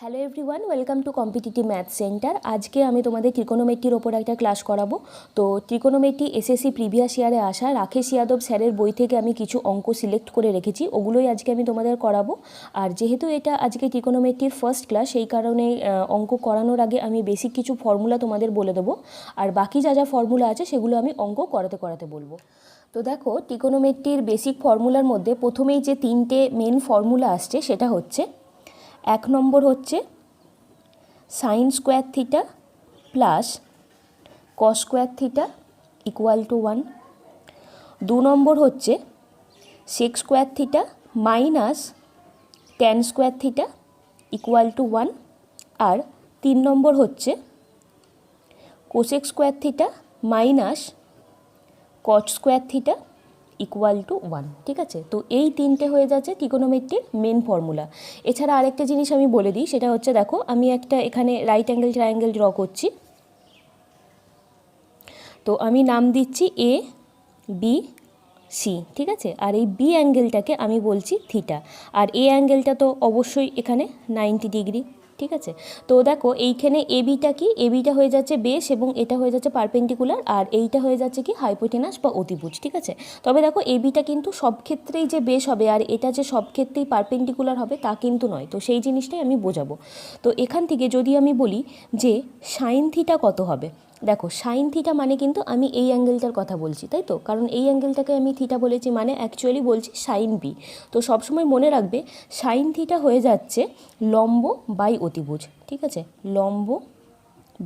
Hello everyone, welcome to competitive math centre. আজকে আমি তোমাদের ত্রিকোণমিতির ওপর একটা ক্লাস করাবো। তো ত্রিকোণমিতি এসএসসি প্রিভিয়াস ইয়ারে আসা রাকেশ যাদব স্যারের বই থেকে আমি কিছু অঙ্ক সিলেক্ট করে রেখেছি, ওগুলোই আজকে আমি তোমাদের করাবো। আর যেহেতু এটা আজকে ত্রিকোণমিতির ফার্স্ট ক্লাস, সেই কারণে অঙ্ক করানোর আগে আমি বেসিক কিছু ফর্মুলা তোমাদের বলে দেবো, আর বাকি যা যা ফর্মুলা আছে সেগুলো আমি অঙ্ক করাতে করাতে বলবো। তো দেখো, ত্রিকোণমিতির বেসিক ফর্মুলার মধ্যে প্রথমেই যে তিনটে মেন ফর্মুলা আসছে সেটা হচ্ছে, এক নম্বর হচ্ছে sine square theta plus cos square theta equal to 1। দু নম্বর হচ্ছে sec square theta minus tan square theta equal to 1। আর তিন নম্বর হচ্ছে cosec square theta minus cot square theta equal to 1। ঠিক আছে, তো এই তিনটে হয়ে যাচ্ছে ত্রিকোণমিতির মেন ফর্মুলা। এছাড়া আরেকটা জিনিস আমি বলে দিই, সেটা হচ্ছে দেখো, আমি একটা এখানে রাইট অ্যাঙ্গেল ট্রায়াঙ্গেল ড্র করছি। তো আমি নাম দিচ্ছি এ বি সি, ঠিক আছে। আর এই বি অ্যাঙ্গেলটাকে আমি বলছি থিটা, আর এ অ্যাঙ্গেলটা তো অবশ্যই এখানে 90 ডিগ্রি। ঠিক আছে, তো দেখো এইখানে এবিটা কি, এবিটা হয়ে যাচ্ছে বেস এবং এটা হয়ে যাচ্ছে পারপেন্ডিকুলার, আর এইটা হয়ে যাচ্ছে কি হাইপোটেনাস বা অতিভুজ। ঠিক আছে, তবে দেখো এবিটা কিন্তু সব ক্ষেত্রেই যে বেস হবে আর এটা যে সব ক্ষেত্রেই পারপেন্ডিকুলার হবে তা কিন্তু নয়, তো সেই জিনিসটাই আমি বোঝাবো। তো এখান থেকে যদি আমি বলি যে সাইন থিটা কত হবে, দেখো সাইন থিটা মানে কিন্তু আমি এই অ্যাঙ্গেলটার কথা বলছি, তাই তো, কারণ এই অ্যাঙ্গেলটাকে আমি থিটা বলেছি, মানে অ্যাকচুয়ালি বলছি সাইন বি। তো সবসময় মনে রাখবে সাইন থিটা হয়ে যাচ্ছে লম্ব বাই অতিভুজ। ঠিক আছে, লম্ব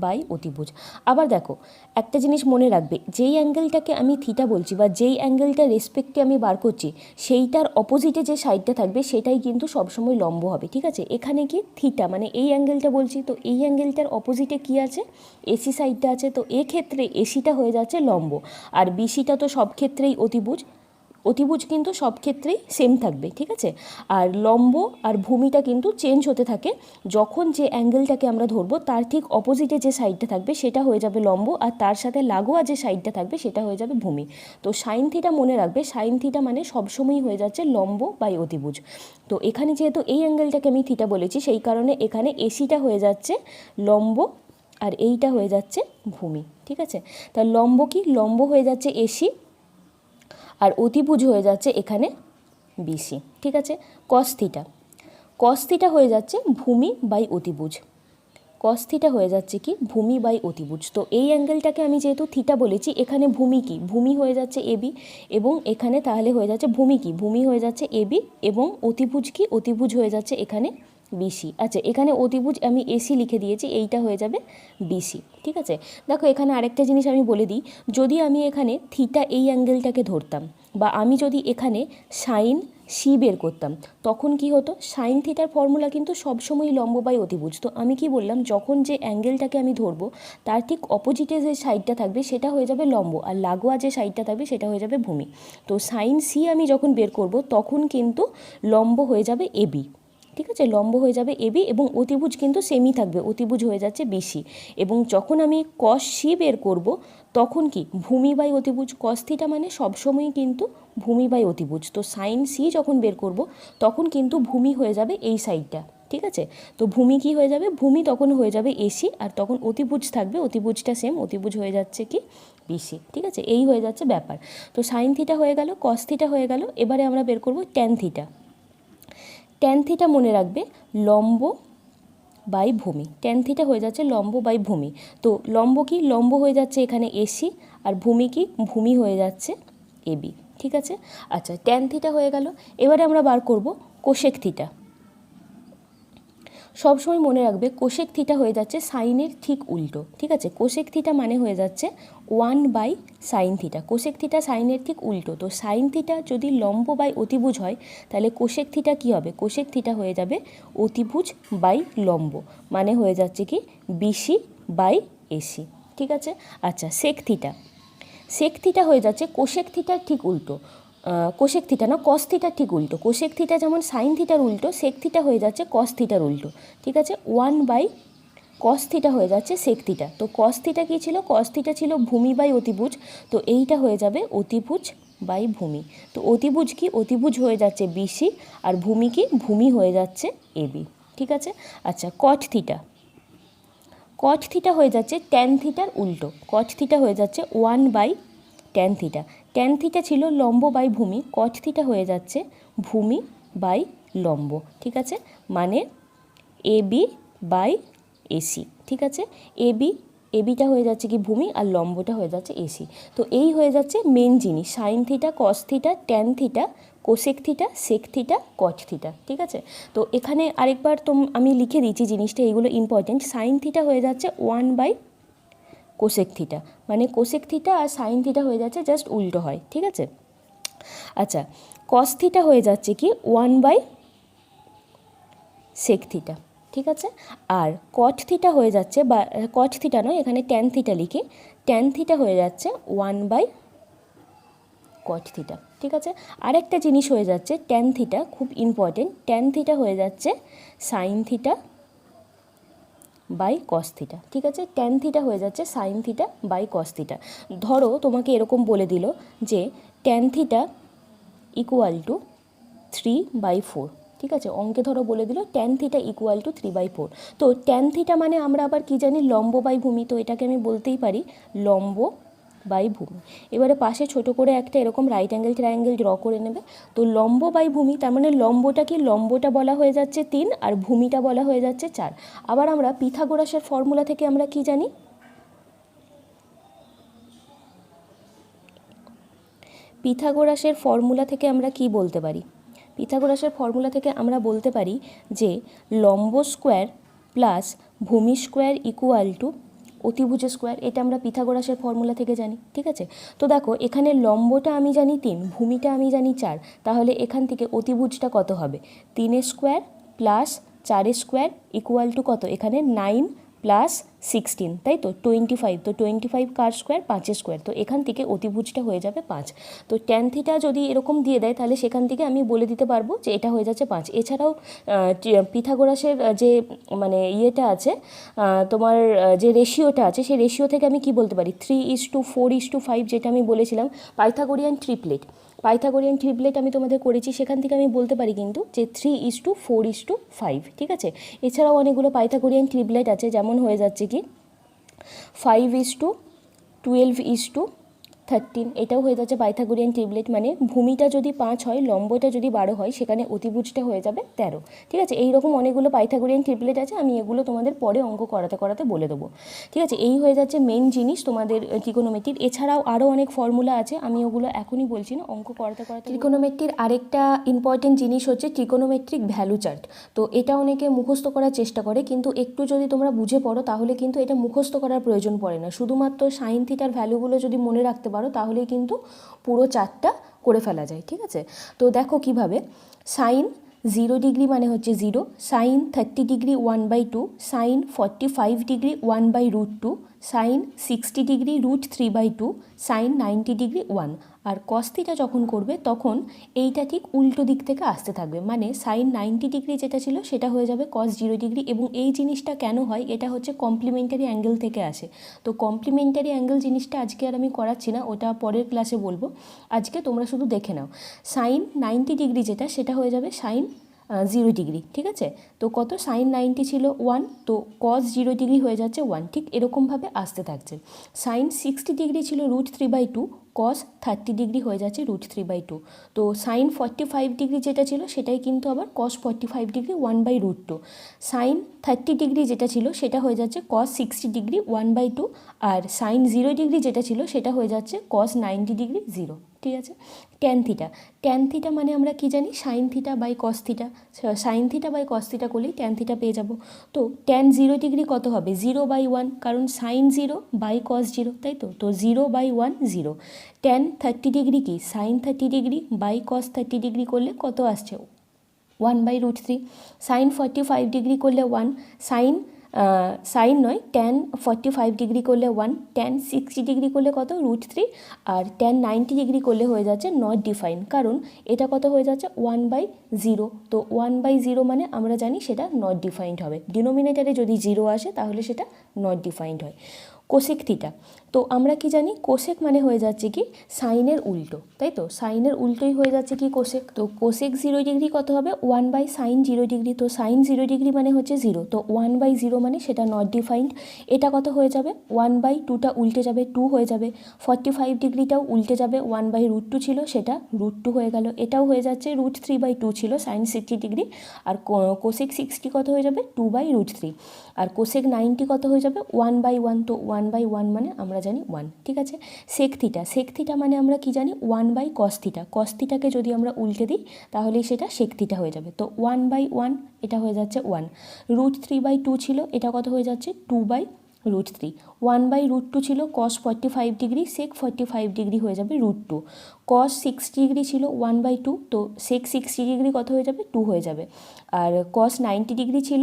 বাই অতিভুজ। আবার দেখো একটা জিনিস মনে রাখবে, যেই অ্যাঙ্গেলটাকে আমি থিটা বলছি বা যেই অ্যাঙ্গেলটা রেসপেক্টে আমি বার করছি সেইটার অপোজিটে যে সাইডটা থাকবে সেটাই কিন্তু সবসময় লম্ব হবে। ঠিক আছে, এখানে কি থিটা মানে এই অ্যাঙ্গেলটা বলছি, তো এই অ্যাঙ্গেলটার অপোজিটে কি আছে, এসি সাইডটা আছে, তো এক্ষেত্রে এসিটা হয়ে যাচ্ছে লম্ব, আর বিসিটা তো সব ক্ষেত্রেই অতিভুজ। অতিভুজ কিন্তু সব ক্ষেত্রেই সেম থাকবে। ঠিক আছে, আর লম্ব আর ভূমিটা কিন্তু চেঞ্জ হতে থাকে, যখন যে অ্যাঙ্গেলটাকে আমরা ধরবো তার ঠিক অপোজিটে যে সাইডটা থাকবে সেটা হয়ে যাবে লম্ব, আর তার সাথে লাগোয়া যে সাইডটা থাকবে সেটা হয়ে যাবে ভূমি। তো সাইন থিটা মনে রাখবে, সাইন থিটা মানে সবসময়ই হয়ে যাচ্ছে লম্ব বাই অতিভুজ। তো এখানে যেহেতু এই অ্যাঙ্গেলটাকে আমি থিটা বলেছি, সেই কারণে এখানে এসিটা হয়ে যাচ্ছে লম্ব আর এইটা হয়ে যাচ্ছে ভূমি। ঠিক আছে, তা লম্ব কি, লম্ব হয়ে যাচ্ছে এসি আর অতিভুজ হয়ে যাচ্ছে এখানে বিসি। ঠিক আছে, কস থিটা, কস থিটা হয়ে যাচ্ছে ভূমি বাই অতিভুজ, কস থিটা হয়ে যাচ্ছে কি ভূমি বাই অতিভুজ। তো এই অ্যাঙ্গেলটাকে আমি যেহেতু থিটা বলেছি, এখানে ভূমি কি, ভূমি হয়ে যাচ্ছে এবি, এবং এখানে তাহলে হয়ে যাচ্ছে ভূমি কি, ভূমি হয়ে যাচ্ছে এবি, এবং অতিভুজ কি, অতিভুজ হয়ে যাচ্ছে এখানে বিসি। আচ্ছা, এখানে অতিভুজ আমি এসি লিখে দিয়েছি, এইটা হয়ে যাবে বিসি। ঠিক আছে, দেখো এখানে আরেকটা জিনিস আমি বলে দিই, যদি আমি এখানে থিটা এই অ্যাঙ্গেলটাকে ধরতাম বা আমি যদি এখানে সাইন সি বের করতাম, তখন কি হতো, সাইন থিটার ফর্মুলা কিন্তু সবসময় লম্ব বাই অতিভুজ। তো আমি কি বললাম, যখন যে অ্যাঙ্গেলটাকে আমি ধরবো তার ঠিক অপোজিটে যে সাইডটা থাকবে সেটা হয়ে যাবে লম্ব, আর লাগোয়া যে সাইডটা থাকবে সেটা হয়ে যাবে ভূমি। তো সাইন সি আমি যখন বের করব তখন কিন্তু লম্ব হয়ে যাবে এবি। ঠিক আছে, লম্ব হয়ে যাবে এবি, এবং অতিভুজ কিন্তু সেমই থাকবে, অতিভুজ হয়ে যাচ্ছে বিসি। এবং যখন আমি কস সি বের করব তখন কি ভূমি বাই অতিভুজ, কস থিটা মানে সবসময়ই কিন্তু ভূমি বাই অতিভুজ। তো সাইন সি যখন বের করব তখন কিন্তু ভূমি হয়ে যাবে এই সাইডটা। ঠিক আছে, তো ভূমি কি হয়ে যাবে, ভূমি তখন হয়ে যাবে এসি, আর তখন অতিভুজ থাকবে, অতিভুজটা সেম, অতিভুজ হয়ে যাচ্ছে কি বিসি। ঠিক আছে, এই হয়ে যাচ্ছে ব্যাপার। তো সাইন থিটা হয়ে গেল, কস থিটা হয়ে গেল, এবারে আমরা বের করব ট্যান থিটা। ট্যান থিটা মনে রাখবে লম্ব বাই ভূমি, ট্যান থিটা হয়ে যাচ্ছে লম্ব বাই ভূমি। তো লম্ব কি, লম্ব হয়ে যাচ্ছে এখানে এসি, আর ভূমি কি, ভূমি হয়ে যাচ্ছে এবি। ঠিক আছে, আচ্ছা ট্যান থিটা হয়ে গেল, এবারে আমরা বার করব কোশেক থিটা। সবসময় মনে রাখবে কোশেক থিটা হয়ে যাচ্ছে সাইনের ঠিক উল্টো। ঠিক আছে, কোশেক থিটা মানে হয়ে যাচ্ছে 1 by sine theta, cosec theta সাইনের ঠিক উল্টো। তো সাইন থিটা যদি লম্ব বাই অতিভুজ হয় তাহলে কোশেক থিটা কী হবে, কোশেক থিটা হয়ে যাবে অতিভুজ বাই লম্ব, মানে হয়ে যাচ্ছে কি বিসি বাই এসি। ঠিক আছে, আচ্ছা সেক থিটা, সেক থিটা হয়ে যাচ্ছে কোশেক থিটার ঠিক উল্টো, কোশেক থিটা না কস থিটার ঠিক উল্টো। কোশেক থিটা যেমন সাইন থিটার উল্টো, সেক থিটা হয়ে যাচ্ছে কস থিটার উল্টো। ঠিক আছে, 1 বাই কস থিটা হয়ে যাচ্ছে সেক থিটা। তো কস থিটা কী ছিল, কস থিটা ছিল ভূমি বাই অতিভুজ, তো এইটা হয়ে যাবে অতিভুজ বাই ভূমি। তো অতিভুজ কি, অতিভুজ হয়ে যাচ্ছে বিসি, আর ভূমি কি, ভূমি হয়ে যাচ্ছে এবি। ঠিক আছে। আচ্ছা, কট থিটা, কট থিটা হয়ে যাচ্ছে ট্যান থিটার উল্টো, কট থিটা হয়ে যাচ্ছে 1/ট্যান থিটা। ট্যান থিটা ছিল লম্ব বাই ভূমি, কট থিটা হয়ে যাচ্ছে ভূমি বাই লম্ব, ঠিক আছে, মানে এবি বাই এসি, ঠিক আছে। এবিটা হয়ে যাচ্ছে কি ভূমি, আর লম্বটা হয়ে যাচ্ছে এসি। তো এই হয়ে যাচ্ছে মেন জিনিস, sine theta, cos theta, tan theta, cosec theta, sec theta, cot theta, ঠিক আছে। তো এখানে আরেকবার আমি লিখে দিচ্ছি জিনিসটা, এইগুলো ইম্পর্টেন্ট। সাইন থিটা হয়ে যাচ্ছে 1/কোসেক থিটা, মানে কোসেক থিটা আর সাইন থিটা হয়ে যাচ্ছে জাস্ট উল্টো হয়, ঠিক আছে। আচ্ছা, কস থিটা হয়ে যাচ্ছে কি 1/সেক থিটা, ঠিক আছে। আর কট থিটা হয়ে যাচ্ছে, বা কট থিটা নয়, এখানে ট্যান থিটা লিখি, ট্যান থিটা হয়ে যাচ্ছে 1/কট থিটা, ঠিক আছে। আরেকটা জিনিস হয়ে যাচ্ছে ট্যান থিটা, খুব ইম্পর্টেন্ট, ট্যান থিটা হয়ে যাচ্ছে sine theta by cos theta, ঠিক আছে। ট্যান থিটা হয়ে যাচ্ছে sine theta by cos theta. ধরো তোমাকে এরকম বলে দিল যে ট্যান থিটা ইকুয়াল টু 3/4, ঠিক আছে। অঙ্কে ধরো বলে দিল ট্যান থিটা ইকুয়াল টু 3/4। তো ট্যান থিটা মানে আমরা আবার কি জানি, লম্ব বাই ভূমি, তো এটাকে আমি বলতেই পারি লম্ব বাই ভূমি। এবারে পাশে ছোট করে একটা এরকম রাইট অ্যাঙ্গেল ট্রায়াঙ্গেল ড্র করে নেবে। তো লম্ব বাই ভূমি, তার মানে লম্বটা কি, লম্বটা বলা হয়ে যাচ্ছে 3 আর ভূমিটা বলা হয়ে যাচ্ছে 4। আবার আমরা পিথাগোরাসের ফর্মুলা থেকে আমরা কি জানি, পিথাগোরাসের ফর্মুলা থেকে আমরা কি বলতে পারি, পিথাগোরাসের ফর্মুলা থেকে আমরা বলতে পারি যে লম্ব স্কোয়ার প্লাস ভূমি স্কোয়ার ইকুয়াল টু অতিভুজ স্কোয়ার। এটা আমরা পিথাগোরাসের ফর্মুলা থেকে জানি, ঠিক আছে। তো দেখো এখানে লম্বটা আমি জানি 3, ভূমিটা আমি জানি 4, তাহলে এখান থেকে অতিভুজটা কত হবে, 3 square plus 4 square equal to কত, এখানে 9 প্লাস 16, তাই তো 25। তো 25 কার স্কোয়ার, 5 স্কোয়ার, তো এখান থেকে অতিভুজটা হয়ে যাবে 5। তো ট্যান থিটা যদি এরকম দিয়ে দেয় তাহলে সেখান থেকে আমি বলে দিতে পারবো যে এটা হয়ে যাচ্ছে 5। এছাড়াও পিথাগোরাসের যে মানে ইয়েটা আছে, তোমার যে রেশিওটা আছে, সেই রেশিও থেকে আমি কি বলতে পারি, 3:4:5, যেটা আমি বলেছিলাম পাইথাগোরিয়ান ট্রিপলেট। পাইথাগোরিয়ান ট্রিপলেট আমি তোমাদের করেছি, সেখান থেকে আমি বলতে পারি কিন্তু যে 3:4:5, ঠিক আছে। এছাড়াও অনেকগুলো পাইথাগোরিয়ান ট্রিপলেট আছে, যেমন হয়ে যাচ্ছে কি 5:12:13, এটাও হয়ে যাচ্ছে পাইথাগোরিয়ান ট্রিপলেট। মানে ভূমিটা যদি 5 হয়, লম্বটা যদি 12 হয়, সেখানে অতিভুজটা হয়ে যাবে 13, ঠিক আছে। এইরকম অনেকগুলো পাইথাগোরিয়ান ট্রিপলেট আছে, আমি এগুলো তোমাদের পরে অঙ্ক করাতে করাতে বলে দেবো, ঠিক আছে। এই হয়ে যাচ্ছে মেন জিনিস তোমাদের ট্রিগোনোমেট্রির। এছাড়াও আরও অনেক ফর্মুলা আছে, আমি ওগুলো এখনই বলছি না, অঙ্ক করাতে করাতে। ট্রিগোনোমেট্রির আরেকটা ইম্পর্টেন্ট জিনিস হচ্ছে ট্রিগোনোমেট্রিক ভ্যালু চার্ট। তো এটা অনেকে মুখস্থ করার চেষ্টা করে, কিন্তু একটু যদি তোমরা বুঝে পড়ো তাহলে কিন্তু এটা মুখস্থ করার প্রয়োজন পড়ে না। শুধুমাত্র সাইন থিটার ভ্যালুগুলো যদি মনে রাখতে পারো তাহলেই কিন্তু পুরো চার্টটা করে ফেলা যায়, ঠিক আছে। তো দেখো কিভাবে, সাইন 0 ডিগ্রি মানে হচ্ছে 0, sine 30 degree 1/2, sine 45 degree 1/√2, sine 60 degree √3/2, sine 90 degree 1। আর কস থিটা যখন করবে তখন এইটা ঠিক উল্টো দিক থেকে আসতে থাকবে, মানে সাইন 90 ডিগ্রি যেটা ছিল সেটা হয়ে যাবে কস 0 ডিগ্রি। এবং এই জিনিসটা কেন হয়, এটা হচ্ছে কমপ্লিমেন্টারি অ্যাঙ্গেল থেকে আসে। তো কমপ্লিমেন্টারি অ্যাঙ্গেল জিনিসটা আজকে আর আমি করাচ্ছি না, ওটা পরের ক্লাসে বলবো। আজকে তোমরা শুধু দেখে নাও, সাইন 90 ডিগ্রি যেটা, সেটা হয়ে যাবে সাইন 0 ডিগ্রি, ঠিক আছে। তো কত, সাইন 90 ছিল 1, তো কস 0 ডিগ্রি হয়ে যাচ্ছে 1, ঠিক এরকমভাবে আসতে থাকছে। সাইন 60 ডিগ্রি ছিল √3/2, কস 30 ডিগ্রি হয়ে যাচ্ছে √3/2। তো সাইন 45 ডিগ্রি যেটা ছিল সেটাই কিন্তু আবার কস 45 ডিগ্রি 1/√2। সাইন 30 ডিগ্রি যেটা ছিল সেটা হয়ে যাচ্ছে কস 60 ডিগ্রি 1/2। আর সাইন 0 ডিগ্রি যেটা ছিল সেটা হয়ে যাচ্ছে কস 90 ডিগ্রি 0, ঠিক আছে। ট্যান থিটা, ট্যান থিটা মানে আমরা কি জানি, sine theta by cos theta. Sine theta by cos theta করলেই ট্যান থিটা পেয়ে যাব। তো ট্যান 0 ডিগ্রি কত হবে, 0/1, কারণ সাইন 0 বাই কস 0, তাই তো। তো 0/1 0। ট্যান 30 ডিগ্রি কি, sine 30 degree by cos 30 degree করলে কত আসছে, 1/√3। সাইন 45 ডিগ্রি করলে 1, সাইন নয়, ট্যান 45 ডিগ্রি করলে 1, ট্যান 60 ডিগ্রি করলে কত, √3। আর ট্যান 90 ডিগ্রি করলে হয়ে যাচ্ছে নট ডিফাইন, কারণ এটা কত হয়ে যাচ্ছে 1/0। তো 1/0 মানে আমরা জানি সেটা নট ডিফাইন্ড হবে। ডিনোমিনেটারে যদি 0 আসে তাহলে সেটা নট ডিফাইন্ড হয়। Cosec theta. তো আমরা কি জানি কোসেক মানে হয়ে যাচ্ছে কি সাইনের উল্টো, তাই তো? সাইনের উল্টোই হয়ে যাচ্ছে কি কোসেক। তো কোসেক 0 ডিগ্রি কত হবে 1 সাইন 0 ডিগ্রি। তো সাইন 0 ডিগ্রি মানে হচ্ছে 0, তো 1/0 মানে সেটা নট ডিফাইন্ড। এটা কত হয়ে যাবে 1/2টা উল্টে যাবে 2 হয়ে যাবে। 45 ডিগ্রিটাও উল্টে যাবে, 1/√2 ছিল সেটা √2 হয়ে গেল। এটাও হয়ে যাচ্ছে √3/2 ছিল সাইন 60 ডিগ্রি। আর কোসেক 60 কত হয়ে যাবে 2/√3। আর কোসেক 90 কত হয়ে যাবে 1/1। তো 1/1 মানে আমরা জানি 1, ঠিক আছে। সেক থিটা, সেক থিটা মানে আমরা কি জানি 1/cos থিটা। cos থিটাকে যদি আমরা উল্টে দিই তাহলেই সেটা সেক থিটা হয়ে যাবে। তো 1/1 এটা হয়ে যাচ্ছে 1। √3/2 ছিল, এটা কত হয়ে যাচ্ছে 2/√3। 1/√2 ছিল cos 45 ডিগ্রি, সেক 45 ডিগ্রি হয়ে যাবে √2। cos 60 ডিগ্রি ছিল 1/2, তো সেক 60 ডিগ্রি কত হয়ে যাবে 2 হয়ে যাবে। আর cos 90 ডিগ্রি ছিল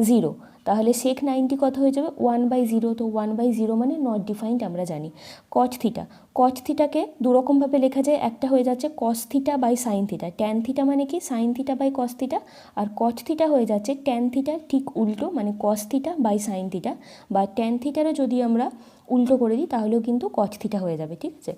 0, তাহলে সেক 90 কত হয়ে যাবে 1/0। তো 1/0 মানে নট ডিফাইন্ড আমরা জানি। কট থিটা, কট থিটাকে দুরকমভাবে লেখা যায়, একটা হয়ে যাচ্ছে cos theta by sine theta. Tan theta মানে কি sine theta by cos theta. আর কট থিটা হয়ে যাচ্ছে ট্যান থিটা ঠিক উল্টো, মানে cos theta by sine theta. বা ট্যান থিটারও যদি আমরা উল্টো করে দিই তাহলেও কিন্তু কট থিটা হয়ে যাবে, ঠিক আছে।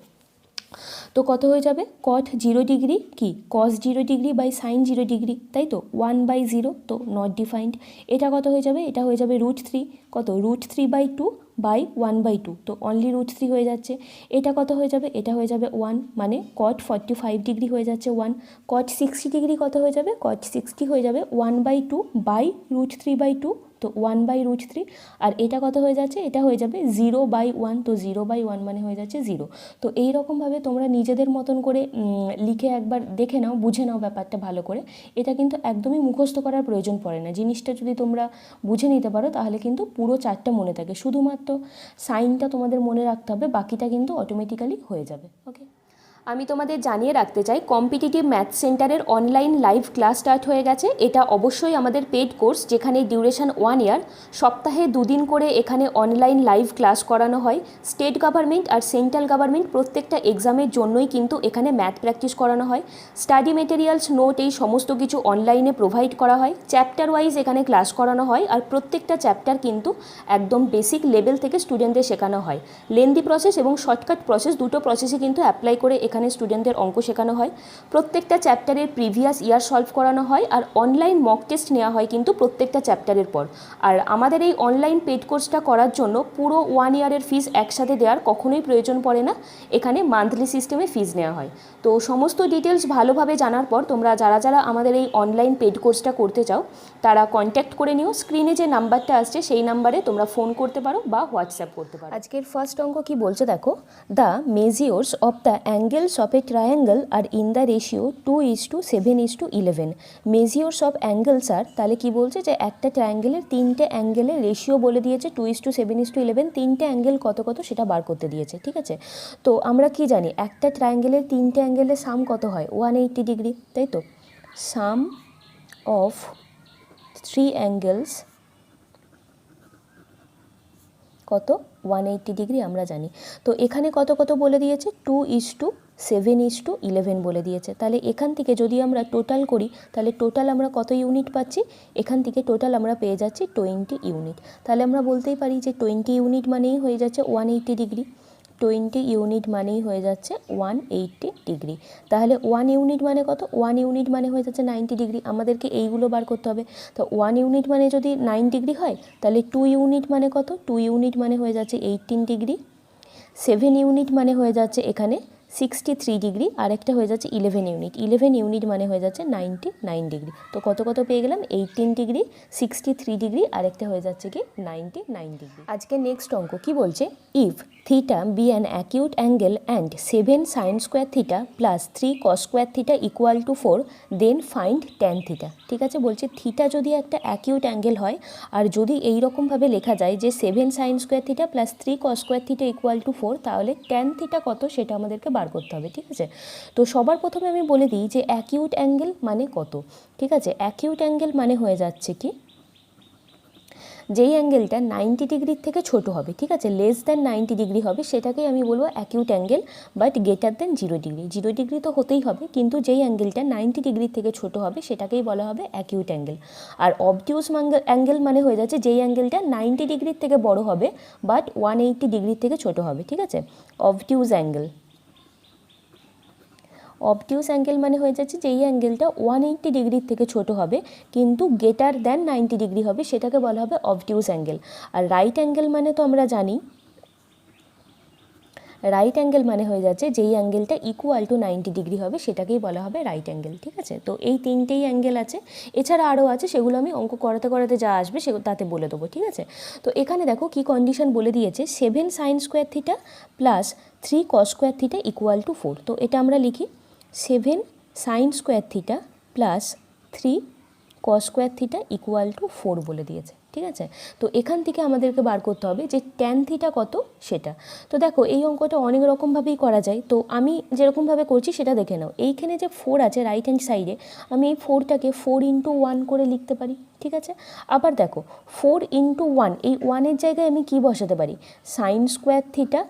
তো কত হয়ে যাবে কট 0 ডিগ্রি কি কস 0 ডিগ্রি বাই সাইন 0 ডিগ্রি, তাই তো 1/0, তো নট ডিফাইন্ড। এটা কত হয়ে যাবে এটা হয়ে যাবে √3, কত √3/2 বাই 1/2, তো অনলি √3 হয়ে যাচ্ছে। এটা কত হয়ে যাবে এটা হয়ে যাবে 1, মানে কট 45 ডিগ্রি হয়ে যাচ্ছে 1। কট 60 ডিগ্রি কত হয়ে যাবে কট 60 হয়ে যাবে 1/2 বাই √3/2, তো 1/√3। আর এটা কত হয়ে যাচ্ছে এটা হয়ে যাবে 0/1, তো 0/1 মানে হয়ে যাচ্ছে 0। তো এই রকমভাবে তোমরা নিজেদের মতন করে লিখে একবার দেখে নাও, বুঝে নাও ব্যাপারটা ভালো করে। এটা কিন্তু একদমই মুখস্থ করার প্রয়োজন পড়ে না। জিনিসটা যদি তোমরা বুঝে নিতে পারো তাহলে কিন্তু পুরো চারটা মনে থাকে। শুধুমাত্র সাইনটা তোমাদের মনে রাখতে হবে, বাকিটা কিন্তু অটোমেটিক্যালি হয়ে যাবে। ওকে, আমি তোমাদের জানিয়ে রাখতে চাই কম্পিটিটিভ ম্যাথ সেন্টারের অনলাইন লাইভ ক্লাস স্টার্ট হয়ে গেছে। এটা অবশ্যই আমাদের পেড কোর্স, যেখানে ডিউরেশন 1 ইয়ার। সপ্তাহে 2 দিন করে এখানে অনলাইন লাইভ ক্লাস করানো হয়। স্টেট গভর্নমেন্ট আর সেন্ট্রাল গভর্নমেন্ট প্রত্যেকটা এক্সামের জন্যই কিন্তু এখানে ম্যাথ প্র্যাকটিস করানো হয়। স্টাডি মেটেরিয়ালস, নোট, এই সমস্ত কিছু অনলাইনে প্রোভাইড করা হয়। চ্যাপ্টার ওয়াইজ এখানে ক্লাস করানো হয়, আর প্রত্যেকটা চ্যাপ্টার কিন্তু একদম বেসিক লেভেল থেকে স্টুডেন্টদের শেখানো হয়। লেন্দি প্রসেস এবং শর্টকাট প্রসেস, দুটো প্রসেসই কিন্তু অ্যাপ্লাই করে এখানে স্টুডেন্টদের অঙ্ক শেখানো হয়। প্রত্যেকটা চ্যাপ্টারের প্রিভিয়াস ইয়ার সলভ করানো হয়, আর অনলাইন মক টেস্ট নেওয়া হয় কিন্তু প্রত্যেকটা চ্যাপ্টারের পর। আর আমাদের এই অনলাইন পেড কোর্সটা করার জন্য পুরো 1 ইয়ারের ফিস একসাথে দেওয়ার কখনোই প্রয়োজন পড়ে না। এখানে মান্থলি সিস্টেমে ফিস নেওয়া হয়। তো সমস্ত ডিটেলস ভালোভাবে জানার পর তোমরা যারা যারা আমাদের এই অনলাইন পেড কোর্সটা করতে চাও তারা কন্ট্যাক্ট করে নিও। স্ক্রিনে যে নাম্বারটা আসছে সেই নাম্বারে তোমরা ফোন করতে পারো বা হোয়াটসঅ্যাপ করতে পারো। আজকের ফার্স্ট অঙ্ক কি বলছে দেখো, the measures of the angles of a triangle are in the ratio 2:7:11। Measures of angles are, তাহলে কি বলছে যে একটা ট্রায়াঙ্গেলের 3টে অ্যাঙ্গেলের রেশিও বলে দিয়েছে 2:7:11। 3টে অ্যাঙ্গেল কত কত সেটা বার করতে দিয়েছে, ঠিক আছে। তো আমরা কি জানি একটা ট্রায়াঙ্গেলের 3টে অ্যাঙ্গেলের সাম কত হয় 180 ডিগ্রি, তাই তো। সাম অফ 3 অ্যাঙ্গেলস কত 180 ডিগ্রি আমরা জানি। তো এখানে কত কত বলে দিয়েছে 2:7:11 বলে দিয়েছে। তাহলে এখান থেকে যদি আমরা টোটাল করি তাহলে টোটাল আমরা কত ইউনিট পাচ্ছি, এখান থেকে টোটাল আমরা পেয়ে যাচ্ছি 20 ইউনিট। তাহলে আমরা বলতেই পারি যে 20 ইউনিট মানেই হয়ে যাচ্ছে 180 ডিগ্রি। 20 ইউনিট মানেই হয়ে যাচ্ছে 180 ডিগ্রি। তাহলে 1 ইউনিট মানে কত 1 ইউনিট মানে হয়ে যাচ্ছে 90 ডিগ্রি। আমাদেরকে এইগুলো বার করতে হবে। তো 1 ইউনিট মানে যদি 9 ডিগ্রি হয় তাহলে 2 ইউনিট মানে কত 2 ইউনিট মানে হয়ে যাচ্ছে 18 ডিগ্রি। 7 ইউনিট মানে হয়ে যাচ্ছে এখানে 63 ডিগ্রি। আর একটা হয়ে যাচ্ছে 11 ইউনিট। 11 ইউনিট মানে হয়ে যাচ্ছে 99 ডিগ্রি। তো কত কত পেয়ে গেলাম 18 ডিগ্রি, 63 ডিগ্রি, আর একটা হয়ে যাচ্ছে কি 99 ডিগ্রি। আজকে নেক্সট অঙ্ক কি বলছে, if theta be an acute angle and 7 sine square theta plus 3 cos square theta equal to 4 then find tan theta. ঠিক আছে, বলছে থিটা যদি একটা অ্যাকিউট অ্যাঙ্গেল হয় আর যদি এই রকমভাবে লেখা যায় যে 7 sine square theta plus 3 cos square theta equal to 4, তাহলে ট্যান থিটা কত সেটা আমাদেরকে বার করতে হবে। ঠিক আছে, তো সবার প্রথমে আমি বলে দিই যে অ্যাকিউট অ্যাঙ্গেল মানে কত। ঠিক আছে, অ্যাকিউট অ্যাঙ্গেল মানে হয়ে যাচ্ছে কি, যেই অ্যাঙ্গেলটা 90 ডিগ্রির থেকে ছোট হবে, ঠিক আছে, লেস দ্যান 90 ডিগ্রি হবে, সেটাকেই আমি বলবো acute angle, but greater than 0 degree. 0 degree তো হতেই হবে, কিন্তু যেই অ্যাঙ্গেলটা 90 ডিগ্রির থেকে ছোট হবে সেটাকেই বলা হবে অ্যাকিউট অ্যাঙ্গেল। আর অবটিউস অ্যাঙ্গেল মানে হয়ে যাচ্ছে যেই অ্যাঙ্গেলটা 90 ডিগ্রির থেকে বড় হবে বাট 180 ডিগ্রির থেকে ছোট হবে, ঠিক আছে, অবটিউস অ্যাঙ্গেল। অবটিউস অ্যাঙ্গেল মানে হয়ে যাচ্ছে যেই অ্যাঙ্গেলটা 180 ডিগ্রির থেকে ছোট হবে কিন্তু গ্রেটার দ্যান 90 ডিগ্রি হবে, সেটাকে বলা হবে অবটিউস অ্যাঙ্গেল। আর রাইট অ্যাঙ্গেল মানে তো আমরা জানি, রাইট অ্যাঙ্গেল মানে হয়ে যাচ্ছে যেই অ্যাঙ্গেলটা ইকুয়াল টু 90 ডিগ্রি হবে সেটাকেই বলা হবে রাইট অ্যাঙ্গেল, ঠিক আছে। তো এই তিনটেই অ্যাঙ্গেল আছে, এছাড়া আরও আছে, সেগুলো আমি অঙ্ক করাতে করাতে যা আসবে সেগুলো তাতে বলে দেবো, ঠিক আছে। তো এখানে দেখো কি কন্ডিশন বলে দিয়েছে, 7 sine square theta plus 3 cos square theta equal to 4। তো এটা আমরা লিখি 7 sine square theta plus 3 cos square theta equal to 4 বলে দিয়েছে, ঠিক আছে। তো এখান থেকে আমাদেরকে বার করতে হবে যে ট্যান থিটা কত সেটা। তো দেখো এই অঙ্কটা অনেক রকমভাবেই করা যায়, তো আমি যেরকমভাবে করছি সেটা দেখে নাও। এইখানে যে 4 আছে রাইট হ্যান্ড সাইডে, আমি এই 4টাকে 4 ইন্টু 1 করে লিখতে পারি, ঠিক আছে। আবার দেখো 4 ইন্টু 1, এই 1-এর জায়গায় আমি কি বসাতে পারি, sign square theta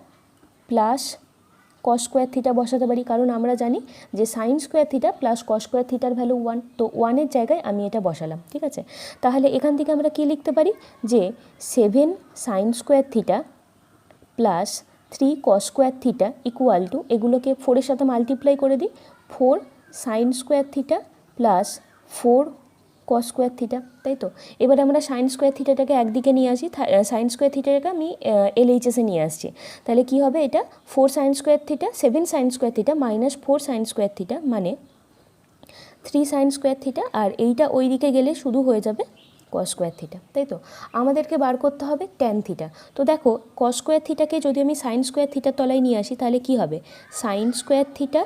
plus cos square theta বসাতে পারি, কারণ আমরা জানি যে sine square theta plus cos square থিটার ভ্যালু 1, তো 1-এর জায়গায় আমি এটা বসালাম, ঠিক আছে। তাহলে এখান থেকে আমরা কি লিখতে পারি যে 7 sine square theta plus 3 cos square theta equal two, এগুলোকে 4-এর সাথে মাল্টিপ্লাই করে দিই, 4 সাইন স্কোয়ার থিটা প্লাস 4 কস স্কোয়ার থিটা, তাই তো। এবার আমরা সাইন স্কোয়ার থিটাটাকে একদিকে নিয়ে আসি, সাইন স্কোয়ার থিটাটাকে আমি এলএইচএসে নিয়ে আসছি, তাহলে কি হবে, এটা 4 sign square theta 7 sine square theta minus 4 sign square theta মানে 3 সাইন স্কোয়ার থিটা, আর এইটা ওই দিকে গেলে শুধু হয়ে যাবে কস স্কোয়ার থিটা, তাই তো। আমাদেরকে বার করতে হবে ট্যান থিটা। তো দেখো কস স্কোয়ার থিটাকে যদি আমি সাইন স্কোয়ার থিটার তলায় নিয়ে আসি তাহলে কি হবে, sine square theta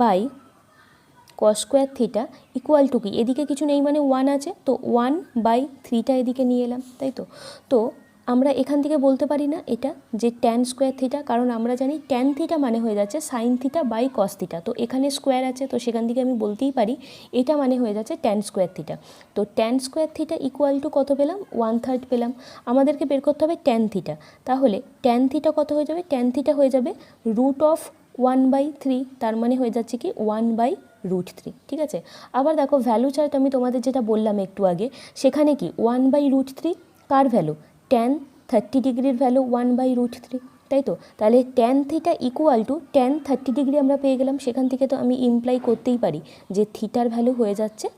by cos square theta equal to কি, এদিকে কিছু নেই মানে 1 আছে, তো 1/3টা এদিকে নিয়ে এলাম, তাই তো। তো আমরা এখান থেকে বলতে পারি না এটা যে ট্যান স্কোয়ার থিটা, কারণ আমরা জানি ট্যান থিটা মানে হয়ে যাচ্ছে sine theta by cos theta, তো এখানে স্কোয়ার আছে, তো সেখান থেকে আমি বলতেই পারি এটা মানে হয়ে যাচ্ছে ট্যান স্কোয়ার থিটা। তো tan square theta equal to কত পেলাম, 1/3 পেলাম। আমাদেরকে বের করতে হবে ট্যান থিটা, তাহলে ট্যান থিটা কত হয়ে যাবে, ট্যান থিটা হয়ে যাবে √1/3, তার মানে হয়ে যাচ্ছে কি 1/√3, ঠিক আছে। আবার দেখো ভ্যালু চার্ট আমি তোমাদের যেটা বললাম একটু আগে, সেখানে কি 1/√3 কার ভ্যালু, ট্যান 30 ডিগ্রির ভ্যালু 1/√3, তাই তো। তাহলে tan theta equal two tan 30 degree আমরা পেয়ে গেলাম, সেখান থেকে তো আমি ইমপ্লাই করতেই পারি যে থিটার ভ্যালু হয়ে যাচ্ছে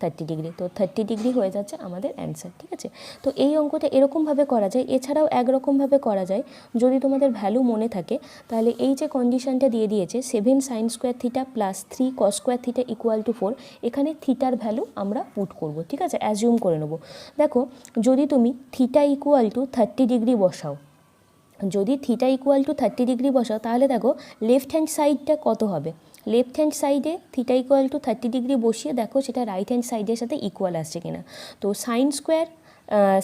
30 ডিগ্রি, তো 30 ডিগ্রি হয়ে যাচ্ছে আমাদের অ্যান্সার, ঠিক আছে। তো এই অঙ্কটা এরকমভাবে করা যায়, এছাড়াও একরকমভাবে করা যায়, যদি তোমাদের ভ্যালু মনে থাকে তাহলে এই যে কন্ডিশনটা দিয়ে দিয়েছে 7 sine square theta plus 3 cos square theta equal to 4, এখানে থিটার ভ্যালু আমরা পুট করব, ঠিক আছে, অ্যাজিউম করে নেব। দেখো যদি তুমি থিটা ইকুয়াল টু 30 ডিগ্রি বসাও, যদি থিটা ইকুয়াল টু 30 ডিগ্রি বসাও তাহলে দেখো লেফট হ্যান্ড সাইডটা কত হবে, লেফট হ্যান্ড সাইডে থিটা ইকুয়াল টু 30 ডিগ্রি বসিয়ে দেখো সেটা রাইট হ্যান্ড সাইডের সাথে ইকুয়াল আসছে কিনা। তো sine square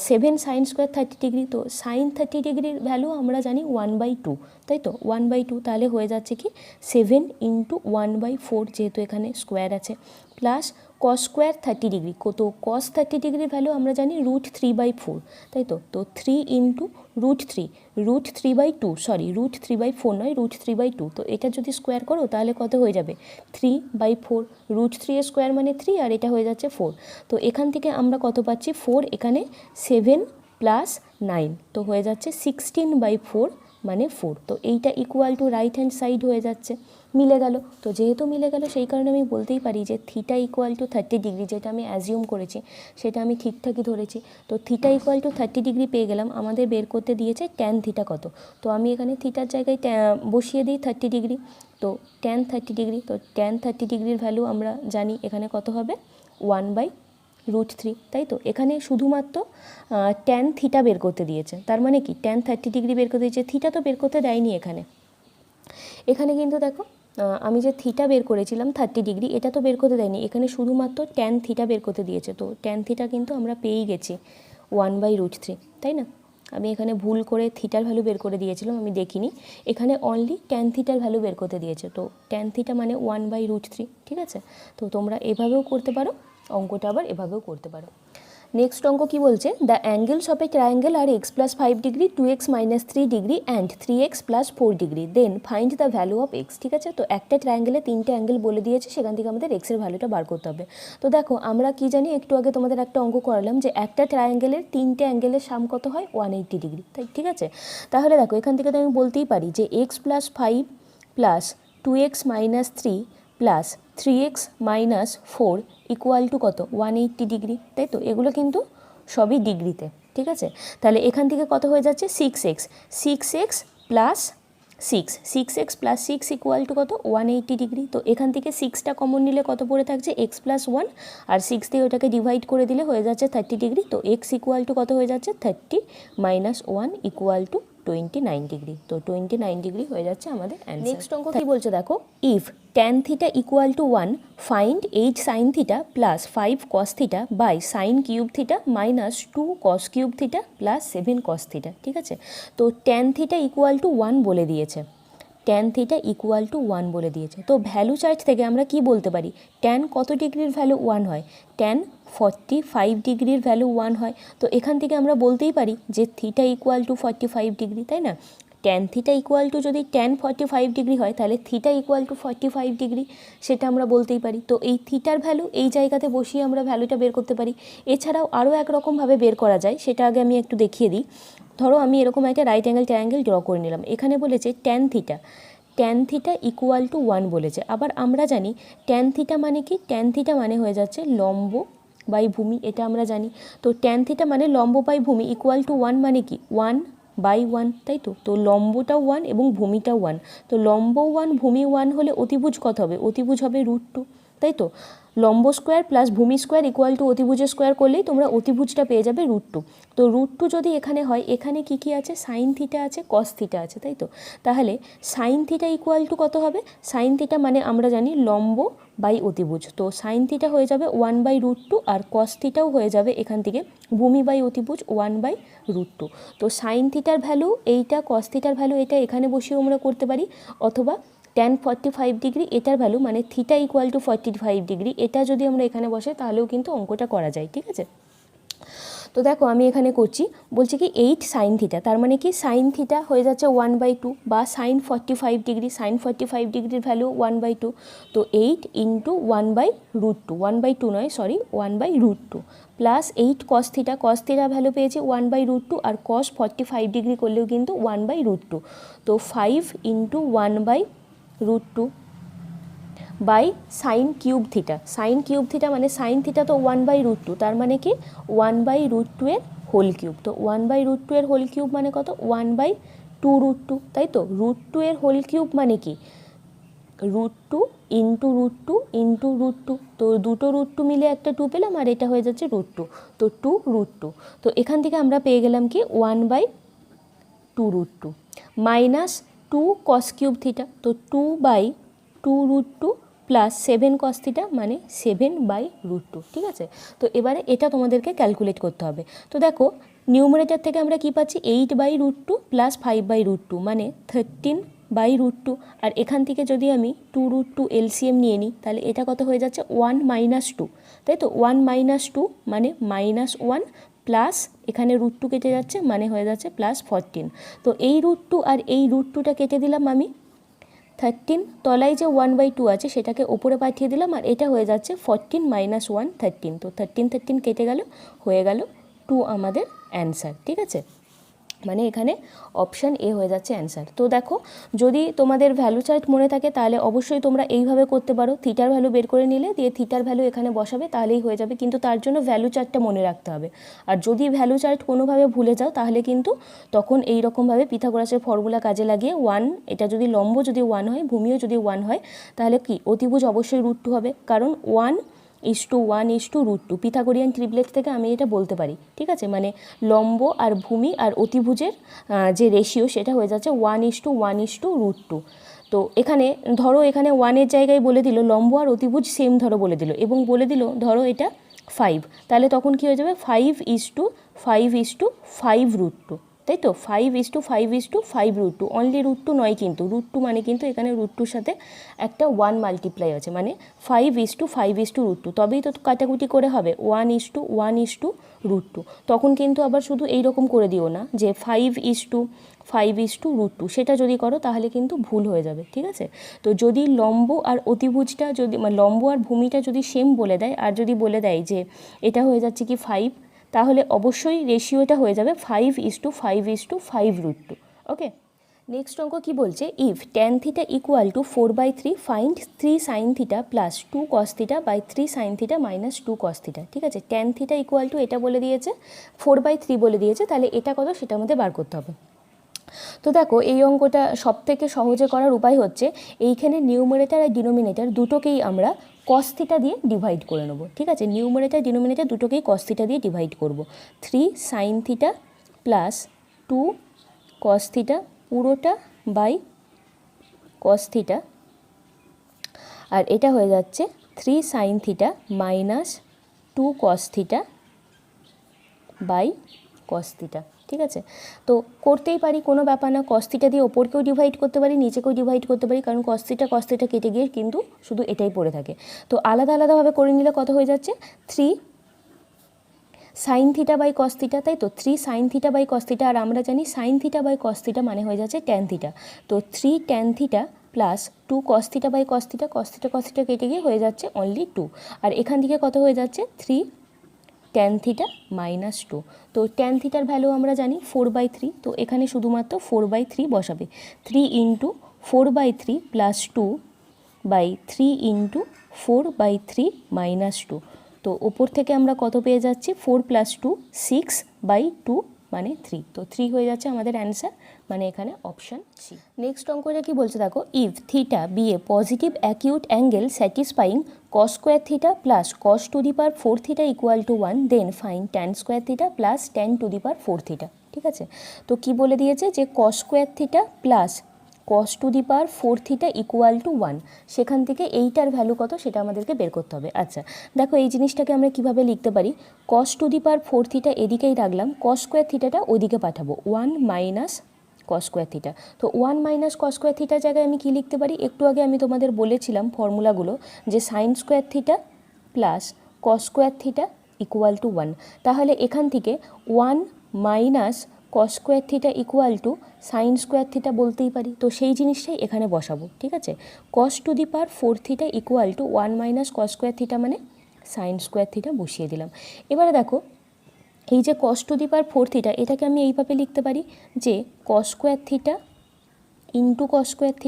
7 sine square 30 degree, তো সাইন 30 ডিগ্রির ভ্যালু আমরা জানি 1/2, তাই তো 1/2, তাহলে হয়ে যাচ্ছে কি 7 ইন্টু 1/4, যেহেতু এখানে স্কোয়ার আছে, প্লাস কস স্কোয়ার 30 ডিগ্রি, কত কস 30 ডিগ্রির ভ্যালু আমরা জানি √3/4, তাই তো। তো 3 ইন্টু √3, √3/2, সরি √3/4 নয়, √3/2, তো এটা যদি স্কোয়ার করো তাহলে কত হয়ে যাবে 3/4, √3 এর স্কোয়ার মানে 3, আর এটা হয়ে যাচ্ছে 4। তো এখান থেকে আমরা কত পাচ্ছি 4, এখানে 7 প্লাস 9, তো হয়ে যাচ্ছে 16/4 মানে 4, তো এইটা equal to right hand side হয়ে যাচ্ছে, মিলে গেল। তো যেহেতু মিলে গেল সেই কারণে আমি বলতেই পারি যে থিটা ইকুয়াল টু 30 ডিগ্রি, যেটা আমি অ্যাজিউম করেছি সেটা আমি ঠিকঠাকই ধরেছি। তো থিটা ইকুয়াল টু 30 ডিগ্রি পেয়ে গেলাম, আমাদের বের করতে দিয়েছে ট্যান থিটা কত, তো আমি এখানে থিটার জায়গায় বসিয়ে দিই 30 ডিগ্রি, তো ট্যান 30 ডিগ্রি, তো ট্যান 30 ডিগ্রির ভ্যালু আমরা জানি এখানে কত হবে 1/√3, তাই তো। এখানে শুধুমাত্র ট্যান থিটা বের করতে দিয়েছে, তার মানে কি ট্যান 30 ডিগ্রি বের করতে দিয়েছে, থিটা তো বের করতে দেয়নি এখানে। এখানে কিন্তু দেখো আমি যে থিটা বের করেছিলাম 30 ডিগ্রি, এটা তো বের করতে দেয়নি, এখানে শুধুমাত্র ট্যান থিটা বের করতে দিয়েছে, তো ট্যান থিটা কিন্তু আমরা পেয়েই গেছি 1/√3, তাই না। আমি এখানে ভুল করে থিটার ভ্যালু বের করে দিয়েছিলাম, আমি দেখিনি, এখানে অনলি ট্যান থিটার ভ্যালু বের করতে দিয়েছে, তো ট্যান থিটা মানে 1/√3, ঠিক আছে। তো তোমরা এভাবেও করতে পারো অঙ্কটা, আবার এভাবেও করতে পারো। নেক্সট অঙ্ক কি বলছে, the angles of a triangle are x plus 5 degree, 2x minus 3 degree and 3x plus 4 degree, then find the value of x. ঠিক আছে, তো একটা ট্রায়াঙ্গেলে 3টে অ্যাঙ্গেল বলে দিয়েছে, সেখান থেকে আমাদের এক্সের ভ্যালুটা বার করতে হবে। তো দেখো আমরা কি জানি, একটু আগে তোমাদের একটা অঙ্ক করালাম যে একটা ট্রায়াঙ্গেলের 3টে অ্যাঙ্গেলের সাম কত হয়, 180 ডিগ্রি। তাই ঠিক আছে, তাহলে দেখো এখান থেকে তো আমি বলতেই পারি যে x plus 5 plus 2x minus 3 plus 3x minus 4 equal to কত, 180 ডিগ্রি। তাই তো, এগুলো কিন্তু সবই ডিগ্রিতে। ঠিক আছে, তাহলে এখান থেকে কত হয়ে যাচ্ছে, 6x plus 6 plus 6 equal to কত, 180 ডিগ্রি। তো এখান থেকে 6টা কমন নিলে কত পড়ে থাকছে, এক্স প্লাস 1, আর 6 দিয়ে ওটাকে ডিভাইড করে দিলে হয়ে যাচ্ছে 30 ডিগ্রি। তো এক্স ইকুয়াল টু কত হয়ে যাচ্ছে, 30 মাইনাস 1 ইকুয়াল টু 29 ডিগ্রি। তো 29 ডিগ্রি হয়ে যাচ্ছে আমাদের অ্যান্সার। নেক্সট অঙ্ক কি বলছে দেখো, if tan theta equal to 1, find 8 sine theta plus 5 cos theta by sine cube theta minus 2 cos cube theta plus 7 cos theta. ঠিক আছে, তো tan থিটা ইকুয়াল টু 1 বলে দিয়েছে, tan থিটা ইকুয়াল টু 1 বলে দিয়েছে। তো ভ্যালু চার্ট থেকে আমরা কি বলতে পারি, tan কত ডিগ্রির ভ্যালু 1 হয়, tan 45 ডিগ্রির ভ্যালু 1 হয়। তো এখান থেকে আমরা বলতেই পারি যে থিটা ইকুয়াল টু 45 ডিগ্রি, তাই না। tan থিটা ইকুয়াল টু যদি tan 45 ডিগ্রি হয়, তাহলে থিটা ইকুয়াল টু 45 ডিগ্রি, সেটা আমরা বলতেই পারি। তো এই থিটার ভ্যালু এই জায়গাতে বসিয়ে আমরা ভ্যালুটা বের করতে পারি। এছাড়াও আরও একরকমভাবে বের করা যায়, সেটা আগে আমি একটু দেখিয়ে দিই। ধরো আমি এরকম একটা রাইট অ্যাঙ্গেল ট্রায়াঙ্গেল ড্র করে নিলাম, এখানে বলেছে tan থিটা ইকুয়াল টু 1 বলেছে। আবার আমরা জানি tan থিটা মানে কি, tan থিটা মানে হয়ে যাচ্ছে লম্ব বাই ভূমি, এটা আমরা জানি। তো tan থিটা মানে লম্ব বাই ভূমি ইকুয়াল টু 1 মানে কি 1/1, তাই তো। তো লম্বটাও 1 এবং ভূমিটাও 1। তো লম্ব 1 ভূমি 1 হলে অতিভুজ কত হবে, অতিভুজ হবে √2, তাই তো। লম্ব স্কোয়ার প্লাস ভূমি স্কোয়ার ইকুয়াল টু অতিভুজের স্কোয়ার করলেই তোমরা অতিভুজটা পেয়ে যাবে √2। তো √2 যদি এখানে হয়, এখানে কি কি আছে, সাইন থিটা আছে, কস থিটা আছে, তাই তো। তাহলে সাইন থিটা ইকুয়াল টু কত হবে, সাইন থিটা মানে আমরা জানি লম্ব বাই অতিভুজ। তো সাইন থিটা হয়ে যাবে 1/√2, আর কস থিটাও হয়ে যাবে এখান থেকে ভূমি বাই অতিভুজ 1/√2। তো সাইন থিটার ভ্যালু এইটা, কস থিটার ভ্যালু এটা, এখানে বসিয়েও আমরা করতে পারি। অথবা tan 45 ডিগ্রি এটার ভ্যালু মানে থিটা ইকুয়াল টু 45 ডিগ্রি, এটা যদি আমরা এখানে বসে তাহলেও কিন্তু অঙ্কটা করা যায়। ঠিক আছে, তো দেখো আমি এখানে করছি, বলছি কি 8 সাইন থিটা, তার মানে কি সাইন থিটা হয়ে যাচ্ছে 1/2, বা সাইন 45 ডিগ্রি, সাইন 45 ডিগ্রির ভ্যালু 1/2। তো 8 ইন্টু 1/√2, 1/2 নয় সরি 1/√2, প্লাস 8 কস থিটা, কস থিটার ভ্যালু পেয়েছি 1/√2, আর কস 45 ডিগ্রি করলেও কিন্তু 1/√2। তো 5 into 1/√2 by sine cube theta, sine cube theta মানে সাইন থিটা তো 1/√2, তার মানে কি 1/√2 এর হোল কিউব। তো 1/√2 এর হোল কিউব মানে কত, 1/2√2, তাই তো। √2 এর হোল কিউব মানে কি √2 ইন্টু √2 ইন্টু √2। তো দুটো √2 মিলে একটা 2 পেলাম, আর এটা হয়ে যাচ্ছে √2, তো 2√2। তো এখান থেকে আমরা পেয়ে গেলাম কি 1/2√2 মাইনাস 2 কস কিউব থিটা, তো 2/2√2 প্লাস 7 কস থিটা মানে 7/√2। ঠিক আছে, তো এবারে এটা তোমাদেরকে ক্যালকুলেট করতে হবে। তো দেখো নিউমারেটর থেকে আমরা কি পাচ্ছি, 8/√2 প্লাস 5/√2 মানে 13/√2, আর এখান থেকে যদি আমি 2√2 এলসিএম নিয়ে নিই, তাহলে এটা কত হয়ে যাচ্ছে 1 - 2, তাই তো। 1 - 2 মানে -1, প্লাস এখানে √2 কেটে যাচ্ছে মানে হয়ে যাচ্ছে প্লাস 14। তো এই √2 আর এই √2টা কেটে দিলাম আমি, 13 তলায় যে 1/2 আছে সেটাকে ওপরে পাঠিয়ে দিলাম, আর এটা হয়ে যাচ্ছে 14 - 1 13। তো 13 কেটে গেল, হয়ে গেল 2 আমাদের অ্যান্সার। ঠিক আছে, মানে এখানে অপশান এ হয়ে যাচ্ছে অ্যান্সার। তো দেখো যদি তোমাদের ভ্যালু চার্ট মনে থাকে তাহলে অবশ্যই তোমরা এইভাবে করতে পারো, থিটার ভ্যালু বের করে নিলে দিয়ে থিটার ভ্যালু এখানে বসাবে, তাহলেই হয়ে যাবে। কিন্তু তার জন্য ভ্যালু চার্টটা মনে রাখতে হবে। আর যদি ভ্যালু চার্ট কোনোভাবে ভুলে যাও তাহলে কিন্তু তখন এই রকমভাবে পিথাগোরাসের ফর্মুলা কাজে লাগিয়ে 1, এটা যদি লম্ব যদি 1 হয়, ভূমিও যদি 1 হয়, তাহলে কি অতিভুজ অবশ্যই √2 হবে, কারণ 1:1:√2 পিথাগোরিয়ান ট্রিপলেট থেকে আমি এটা বলতে পারি। ঠিক আছে, মানে লম্ব আর ভূমি আর অতিভুজের যে রেশিও সেটা হয়ে যাচ্ছে 1:1:√2। তো এখানে ধরো এখানে 1-এর জায়গায় বলে দিল লম্ব আর অতিভুজ সেম ধরো বলে দিল, এবং বলে দিল ধরো এটা 5, তাহলে তখন কি হয়ে যাবে 5:5:5√2, তাই তো 5:5:5 অনলি √2 নয়, কিন্তু √2 মানে কিন্তু এখানে √2 সাথে একটা 1 মাল্টিপ্লাই আছে, মানে 5:5:2, তবেই তো কাটাকুটি করে হবে 1:1:√2। তখন কিন্তু আবার শুধু এই রকম করে দিও না যে 5:5:√2, সেটা যদি করো তাহলে কিন্তু ভুল হয়ে যাবে, ঠিক আছে। তো যদি লম্ব আর অতিভুজটা যদি মানে লম্ব আর ভূমিটা যদি সেম বলে দেয়, আর যদি বলে দেয় যে এটা হয়ে যাচ্ছে কি 5, তাহলে অবশ্যই রেশিওটা হয়ে যাবে 5:5:5 ওকে। নেক্সট অঙ্ক কি বলছে, if tan θ = 4/3 find 3 sin θ plus 2 cos θ by 3 sin θ minus 2 cos θ। ঠিক আছে, tan θ = এটা বলে দিয়েছে, 4/3 বলে দিয়েছে, তাহলে এটা কত সেটা আমাদের বার করতে হবে। তো দেখো এই অঙ্কটা সব থেকে সহজে করার উপায় হচ্ছে এইখানে নিউমারেটর আর ডিনোমিনেটর দুটোকেই আমরা cos θ দিয়ে ডিভাইড করে নেব। ঠিক আছে, নিউমারেটর ডিনোমিনেটর দুটোকেই cos θ দিয়ে ডিভাইড করব। 3 sin θ প্লাস 2 cos θ পুরোটা বাই cos θ, আর এটা হয়ে যাচ্ছে 3 sin θ minus 2 cos θ by cos θ। ঠিক আছে, তো করতেই পারি, কোনো ব্যাপার না, cos θ দিয়ে ওপরকেও ডিভাইড করতে পারি, নিচেকেও ডিভাইড করতে পারি, কারণ cos θ কেটে গিয়ে কিন্তু শুধু এটাই পড়ে থাকে। তো আলাদা আলাদাভাবে করে নিলে কত হয়ে যাচ্ছে 3 sin θ বাই cos θ, তাই তো 3 sin θ বাই cos θ, আর আমরা জানি sin θ বাই cos θ মানে হয়ে যাচ্ছে tan θ। তো 3 tan θ plus 2 cos θ by cos θ, cos θ কেটে গিয়ে হয়ে যাচ্ছে অনলি 2, আর এখান থেকে কত হয়ে যাচ্ছে 3 tan θ মাইনাস 2। তো tan θর ভ্যালু আমরা জানি 4/3, তো এখানে শুধুমাত্র 4/3 বসাবে, 3 × 4/3 প্লাস 2 বাই 3 × 4/3 মাইনাস 2। তো ওপর থেকে আমরা কত পেয়ে যাচ্ছি 4 + 2 6/2 মানে 3, তো 3 হয়ে যাচ্ছে আমাদের অ্যান্সার, মানে এখানে অপশান সি। নেক্সট অঙ্কটা কি বলছে দেখো, if θ be a positive acute angle satisfying cos² θ plus cos to the power 4 θ = 1, then find tan² θ plus tan to the power 4 θ। ঠিক আছে, তো কি বলে দিয়েছে যে cos² θ plus cos to the power 4 θ = 1, সেখান থেকে এইটার ভ্যালু কত সেটা আমাদেরকে বের করতে হবে। আচ্ছা দেখো এই জিনিসটাকে আমরা কিভাবে লিখতে পারি, cos টু দি পাওয়ার 4 θ এদিকেই রাখলাম, cos² θটা ওইদিকে পাঠাবো, 1 মাইনাস cos² θ। তো 1 মাইনাস cos² θ জায়গায় আমি কি লিখতে পারি, একটু আগে আমি তোমাদের বলেছিলাম ফর্মুলাগুলো, যে sin² θ প্লাস cos² θ = 1, তাহলে এখান থেকে 1 মাইনাস cos² θ = sin² θ বলতেই পারি, তো সেই জিনিসটাই এখানে বসাবো। ঠিক আছে, cos to the power 4 θ = 1 minus cos² θ মানে sin² θ বসিয়ে দিলাম। এবারে দেখো এই যে cos টু দি পাওয়ার 4 θ এটাকে আমি এইভাবে লিখতে পারি যে cos² θ ইন্টু cos² θ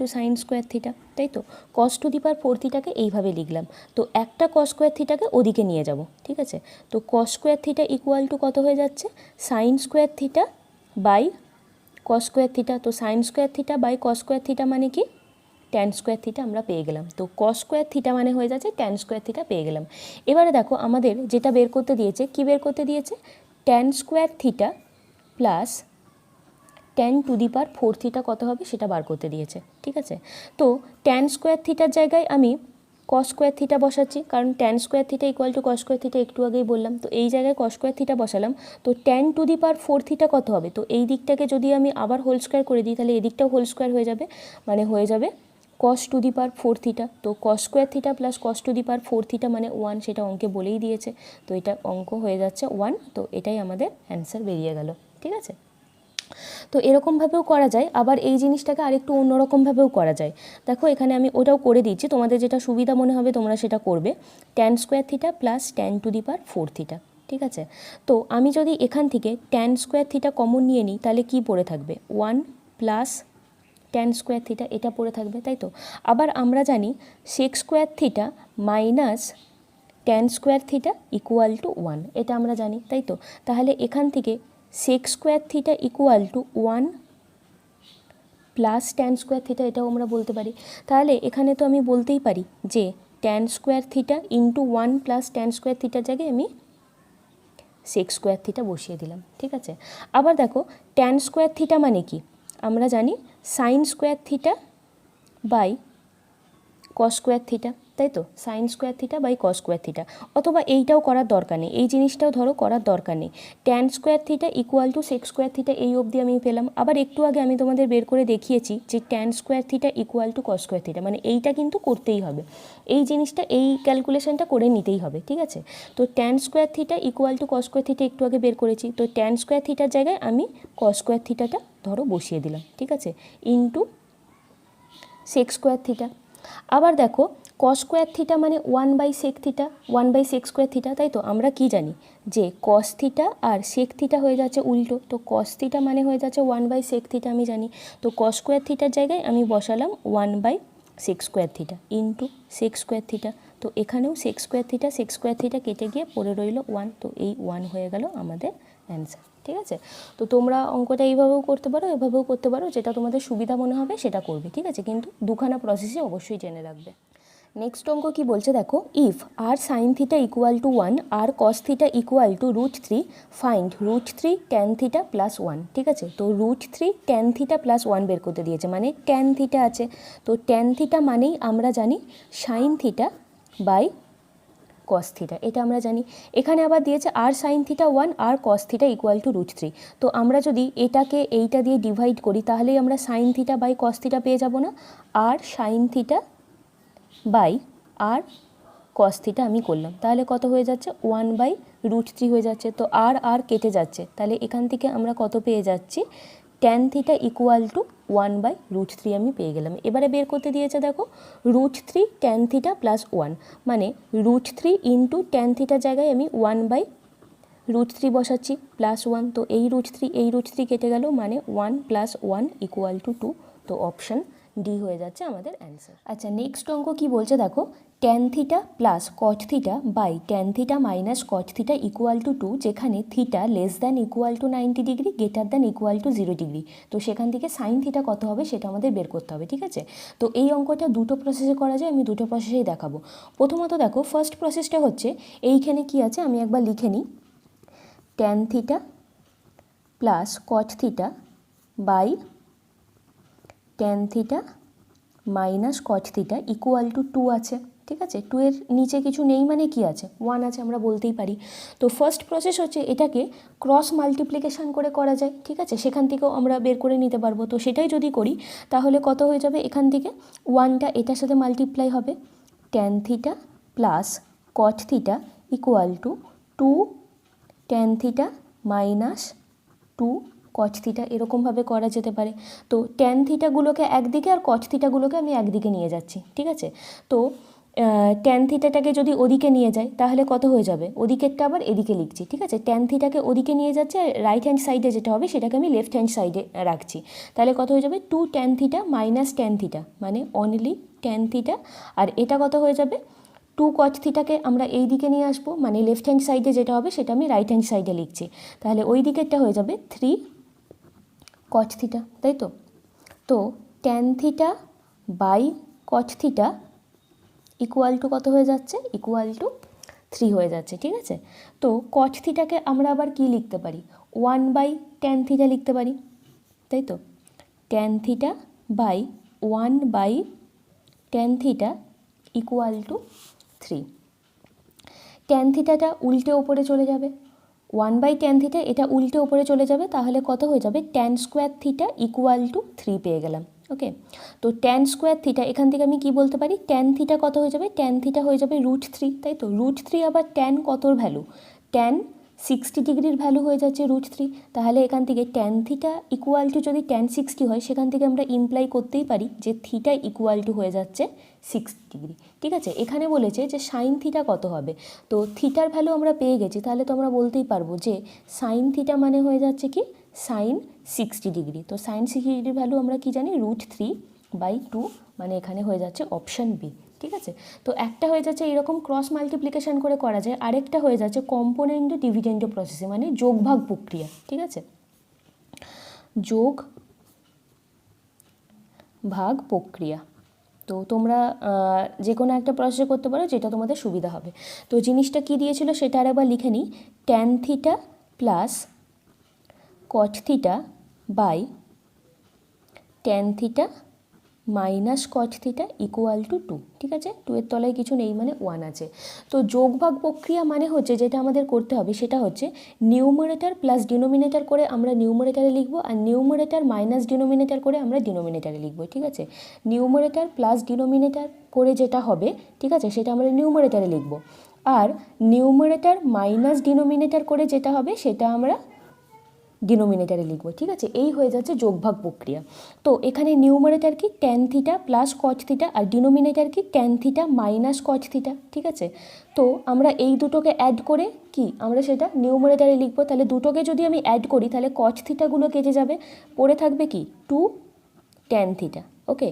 = sin² θ, তাই তো cos টু দি পাওয়ার 4 θটাকে এইভাবে লিখলাম, তো একটা cos² θটাকে ওদিকে নিয়ে যাব। ঠিক আছে, তো cos² θ = কত হয়ে যাচ্ছে sin² θ বাই cos² θ, তো sin² θ বাই cos² θ মানে কি tan² θ আমরা পেয়ে গেলাম, তো cos² θ মানে হয়ে যাচ্ছে tan² θ পেয়ে গেলাম। এবারে দেখো আমাদের যেটা বের করতে দিয়েছে, কি বের করতে দিয়েছে, tan² θ plus tan to the power 4 θ কত হবে সেটা বার করতে দিয়েছে। ঠিক আছে, তো tan² θটার জায়গায় আমি cos² θ বসাচ্ছি, কারণ tan² θ = cos² θ একটু আগেই বললাম, তো এই জায়গায় cos² θ বসালাম, তো tan টু দি পাওয়ার 4 θ কত হবে, তো এই দিকটাকে যদি আমি আবার হোল স্কোয়ার করে দিই তাহলে এদিকটাও হোল স্কোয়ার হয়ে যাবে, মানে হয়ে যাবে cos টু দি পাওয়ার 4 θ। তো cos² θ plus cos to the power 4 θ মানে 1, সেটা অঙ্কে বলেই দিয়েছে, তো এটা অঙ্ক হয়ে যাচ্ছে 1, তো এটাই আমাদের অ্যান্সার বেরিয়ে গেল। ঠিক আছে, তো এরকমভাবেও করা যায়, আবার এই জিনিসটাকে আরেকটু অন্যরকমভাবেও করা যায়। দেখো এখানে আমি ওটাও করে দিচ্ছি, তোমাদের যেটা সুবিধা মনে হবে তোমরা সেটা করবে, tan² θ plus tan to the power 4 θ। ঠিক আছে, তো আমি যদি এখান থেকে tan² θ কমন নিয়ে নিই তাহলে কি পড়ে থাকবে 1 প্লাস tan² θ, এটা পড়ে থাকবে, তাই তো। আবার আমরা জানি sec² θ মাইনাস tan² θ = 1, এটা আমরা জানি, তাই তো। তাহলে এখান থেকে sec² θ = 1 প্লাস tan² θ, এটাও আমরা বলতে পারি। তাহলে এখানে তো আমি বলতেই পারি যে tan² θ ইন্টু 1 প্লাস tan² θটার জায়গায় আমি sec² θ বসিয়ে দিলাম। ঠিক আছে, আবার দেখো tan² θ মানে কি, আমরা জানি sin² θ বাই cos² θ, তাই তো, sine square theta by cos square theta. অথবা এইটাও করার দরকার নেই, এই জিনিসটাও ধরো করার দরকার নেই, tan square theta equal to sec square theta, এই অবধি আমি পেলাম। আবার একটু আগে আমি তোমাদের বের করে দেখিয়েছি যে tan square theta equal to cos square theta, মানে এইটা কিন্তু করতেই হবে, এই জিনিসটা এই ক্যালকুলেশনটা করে নিতেই হবে, ঠিক আছে। তো tan square theta equal to cos square theta একটু আগে বের করেছি, তো ট্যান স্কোয়ার থিটার জায়গায় আমি কস স্কোয়ার থিটাটা ধরো বসিয়ে দিলাম, ঠিক আছে, ইন্টু সেক স্কোয়ার থিটা। আবার দেখো কস স্কোয়ার থিটা মানে 1/sec theta, 1/sec square theta, তাই তো। আমরা কি জানি যে কস থিটা আর সেক থিটা হয়ে যাচ্ছে উল্টো, তো কস থিটা মানে হয়ে যাচ্ছে 1/sec থিটা আমি জানি। তো কস স্কোয়ার থিটার জায়গায় আমি বসালাম 1/sec square theta into sec square theta. তো এখানেও সেক স্কোয়ার থিটা কেটে গিয়ে পড়ে রইল 1, তো এই 1 হয়ে গেল আমাদের অ্যান্সার, ঠিক আছে। তো তোমরা অঙ্কটা এইভাবেও করতে পারো, এভাবেও করতে পারো, যেটা তোমাদের সুবিধা মনে হবে সেটা করবে, ঠিক আছে, কিন্তু দুখানা প্রসেসে অবশ্যই জেনে রাখবে। নেক্সট অঙ্ক কি বলছে দেখো, if r sine theta equal to 1 R cos theta equal to √3, find √3 tan theta plus 1, ঠিক আছে। তো √3 ট্যান থিটা প্লাস 1 বের করতে দিয়েছে, মানে ট্যান থিটা আছে, তো ট্যান থিটা মানেই আমরা জানি sine theta by cos theta, এটা আমরা জানি। এখানে আবার দিয়েছে আর sine theta 1 R cos theta equal to √3, তো আমরা যদি এটাকে এইটা দিয়ে ডিভাইড করি তাহলেই আমরা sine theta by cos theta পেয়ে যাব না, আর সাইন থিটা বাই আর কস থিটা আমি করলাম, তাহলে কত হয়ে যাচ্ছে 1/√3 হয়ে যাচ্ছে। তো আর কেটে যাচ্ছে, তাহলে এখান থেকে আমরা কত পেয়ে যাচ্ছি, ট্যান থিটা ইকুয়াল টু 1/√3 আমি পেয়ে গেলাম। এবারে বের করতে দিয়েছে দেখো √3 ট্যান থিটা প্লাস 1, মানে √3 ইন্টু ট্যান থিটার জায়গায় আমি 1/√3 বসাচ্ছি প্লাস 1, তো এই √3 কেটে গেল, মানে 1 + 1 = 2, তো অপশান ডি হয়ে যাচ্ছে আমাদের অ্যান্সার। আচ্ছা নেক্সট অঙ্ক কি বলছে দেখো, tan theta plus cot theta by tan theta minus cot theta equal to 2, যেখানে theta less than equal to 90 degree, greater than equal to 0 degree, তো সেখান থেকে সাইন থিটা কত হবে সেটা আমাদের বের করতে হবে, ঠিক আছে। তো এই অঙ্কটা দুটো প্রসেসে করা যায়, আমি দুটো প্রসেসেই দেখাবো। প্রথমত দেখো ফার্স্ট প্রসেসটা হচ্ছে, এইখানে কি আছে আমি একবার লিখে নিই, tan theta plus cot theta by tan theta minus cot theta equal to 2 আছে, ঠিক আছে। 2 এর নিচে কিছু নেই মানে কি আছে, 1 আছে, আমরা বলতেই পারি। তো ফার্স্ট প্রসেস হচ্ছে এটাকে ক্রস মাল্টিপ্লিকেশান করে করা যায়, ঠিক আছে, সেখান থেকেও আমরা বের করে নিতে পারবো। তো সেটাই যদি করি তাহলে কত হয়ে যাবে, এখান থেকে 1টা এটার সাথে মাল্টিপ্লাই হবে, tan theta plus cot theta equal to 2 tan theta minus 2 cot theta, এরকমভাবে করা যেতে পারে। তো ট্যান থিটাগুলোকে একদিকে আর কট থিটাগুলোকে আমি একদিকে নিয়ে যাচ্ছি, ঠিক আছে। তো ট্যান থিটাটাকে যদি ওদিকে নিয়ে যাই তাহলে কত হয়ে যাবে, ওদিকেরটা আবার এদিকে লিখছি, ঠিক আছে। ট্যান থিটাকে ওদিকে নিয়ে যাচ্ছে, রাইট হ্যান্ড সাইডে যেটা হবে সেটাকে আমি লেফট হ্যান্ড সাইডে রাখছি, তাহলে কত হয়ে যাবে 2 tan theta minus tan theta, মানে অনলি ট্যান থিটা। আর এটা কত হয়ে যাবে, 2 কট থিটাকে আমরা এই দিকে নিয়ে আসবো, মানে লেফট হ্যান্ড সাইডে যেটা হবে সেটা আমি রাইট হ্যান্ড সাইডে লিখছি, তাহলে ওই দিকেরটা হয়ে যাবে 3 কট থিটা, তাই তো। তো tan theta by cot theta equal to কত হয়ে যাচ্ছে, ইকুয়াল টু 3 হয়ে যাচ্ছে, ঠিক আছে। তো কট থিটাকে আমরা আবার কি লিখতে পারি, 1/ট্যান থিটা লিখতে পারি, তাই তো। ট্যান থিটা বাই 1/ট্যান থিটা ইকুয়াল টু 3, ট্যান থিটাটা উল্টে ওপরে চলে যাবে, 1/ট্যান থিটা এটা উল্টে ওপরে চলে যাবে, তাহলে কত হয়ে যাবে, tan square theta equal to 3 পেয়ে গেলাম, ওকে। তো ট্যান স্কোয়ার থিটা এখান থেকে আমি কি বলতে পারি, ট্যান থিটা কত হয়ে যাবে, ট্যান থিটা হয়ে যাবে √3, তাই তো। √3 আবার ট্যান কতর ভ্যালু, ট্যান 60 ডিগ্রির ভ্যালু হয়ে যাচ্ছে √3, তাহলে এখান থেকে ট্যান থিটা ইকুয়াল টু যদি ট্যান 60 হয়, সেখান থেকে আমরা ইমপ্লাই করতেই পারি যে থিটা ইকুয়াল টু হয়ে যাচ্ছে 60 ডিগ্রি, ঠিক আছে। এখানে বলেছে যে সাইন থিটা কত হবে, তো থিটার ভ্যালু আমরা পেয়ে গেছি, তাহলে তো আমরা বলতেই পারবো যে সাইন থিটা মানে হয়ে যাচ্ছে কি, সাইন 60 ডিগ্রি। তো সাইন 60 ডিগ্রির ভ্যালু আমরা কি জানি, √3/2, মানে এখানে হয়ে যাচ্ছে অপশান বি, ঠিক আছে। তো একটা হয়ে যাচ্ছে এরকম ক্রস মাল্টিপ্লিকেশান করে করা যায়, আরেকটা হয়ে যাচ্ছে কম্পোনেন্ট ডিভিডেন্ড প্রসেসে, মানে যোগ ভাগ প্রক্রিয়া, ঠিক আছে, যোগ ভাগ প্রক্রিয়া। তো তোমরা যে কোনো একটা প্রসেসে করতে পারো যেটা তোমাদের সুবিধা হবে। তো জিনিসটা কি দিয়েছিল সেটা আরেকবার লিখে নিই, tan theta plus cot theta by tan theta minus cot theta equal to 2, ঠিক আছে। 2 এর তলায় কিছু নেই মানে 1 আছে। তো যোগভাগ প্রক্রিয়া মানে হচ্ছে যেটা আমাদের করতে হবে সেটা হচ্ছে নিউমারেটর প্লাস ডিনোমিনেটর করে আমরা নিউমারেটারে লিখব, আর নিউমারেটর মাইনাস ডিনোমিনেটর করে আমরা ডিনোমিনেটারে লিখব, ঠিক আছে। নিউমারেটর প্লাস ডিনোমিনেটর করে যেটা হবে, ঠিক আছে, সেটা আমরা নিউমারেটারে লিখব, আর নিউমারেটর মাইনাস ডিনোমিনেটর করে যেটা হবে সেটা আমরা ডিনোমিনেটারে লিখব, ঠিক আছে। এই হয়ে যাচ্ছে যোগভাগ প্রক্রিয়া। তো এখানে নিউমারেটর কি tan theta plus cot theta, আর ডিনোমিনেটর কি tan theta minus cot theta, ঠিক আছে। তো আমরা এই দুটোকে অ্যাড করে কি আমরা সেটা নিউমারেটারে লিখব। তাহলে দুটোকে যদি আমি অ্যাড করি তাহলে কট থিটাগুলো কেটে যাবে, পড়ে থাকবে কি 2 ট্যান থিটা, ওকে।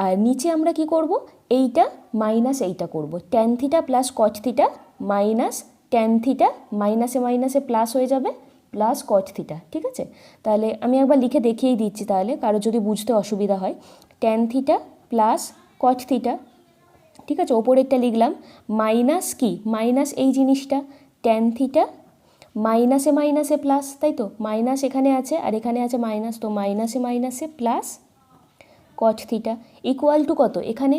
আর নিচে আমরা কি করব, এইটা মাইনাস এইটা করব, tan theta plus cot theta minus tan theta, মাইনাসে মাইনাসে প্লাস হয়ে যাবে প্লাস কট থিটা, ঠিক আছে। তাহলে আমি একবার লিখে দেখিয়েই দিচ্ছি, তাহলে কারো যদি বুঝতে অসুবিধা হয়। Tan theta plus cot theta, ঠিক আছে, ওপরেরটা লিখলাম, মাইনাস কি মাইনাস এই জিনিসটা ট্যান থিটা, মাইনাসে মাইনাসে প্লাস, তাই তো, মাইনাস এখানে আছে আর এখানে আছে মাইনাস, তো মাইনাসে মাইনাসে plus cot theta equal to কত, এখানে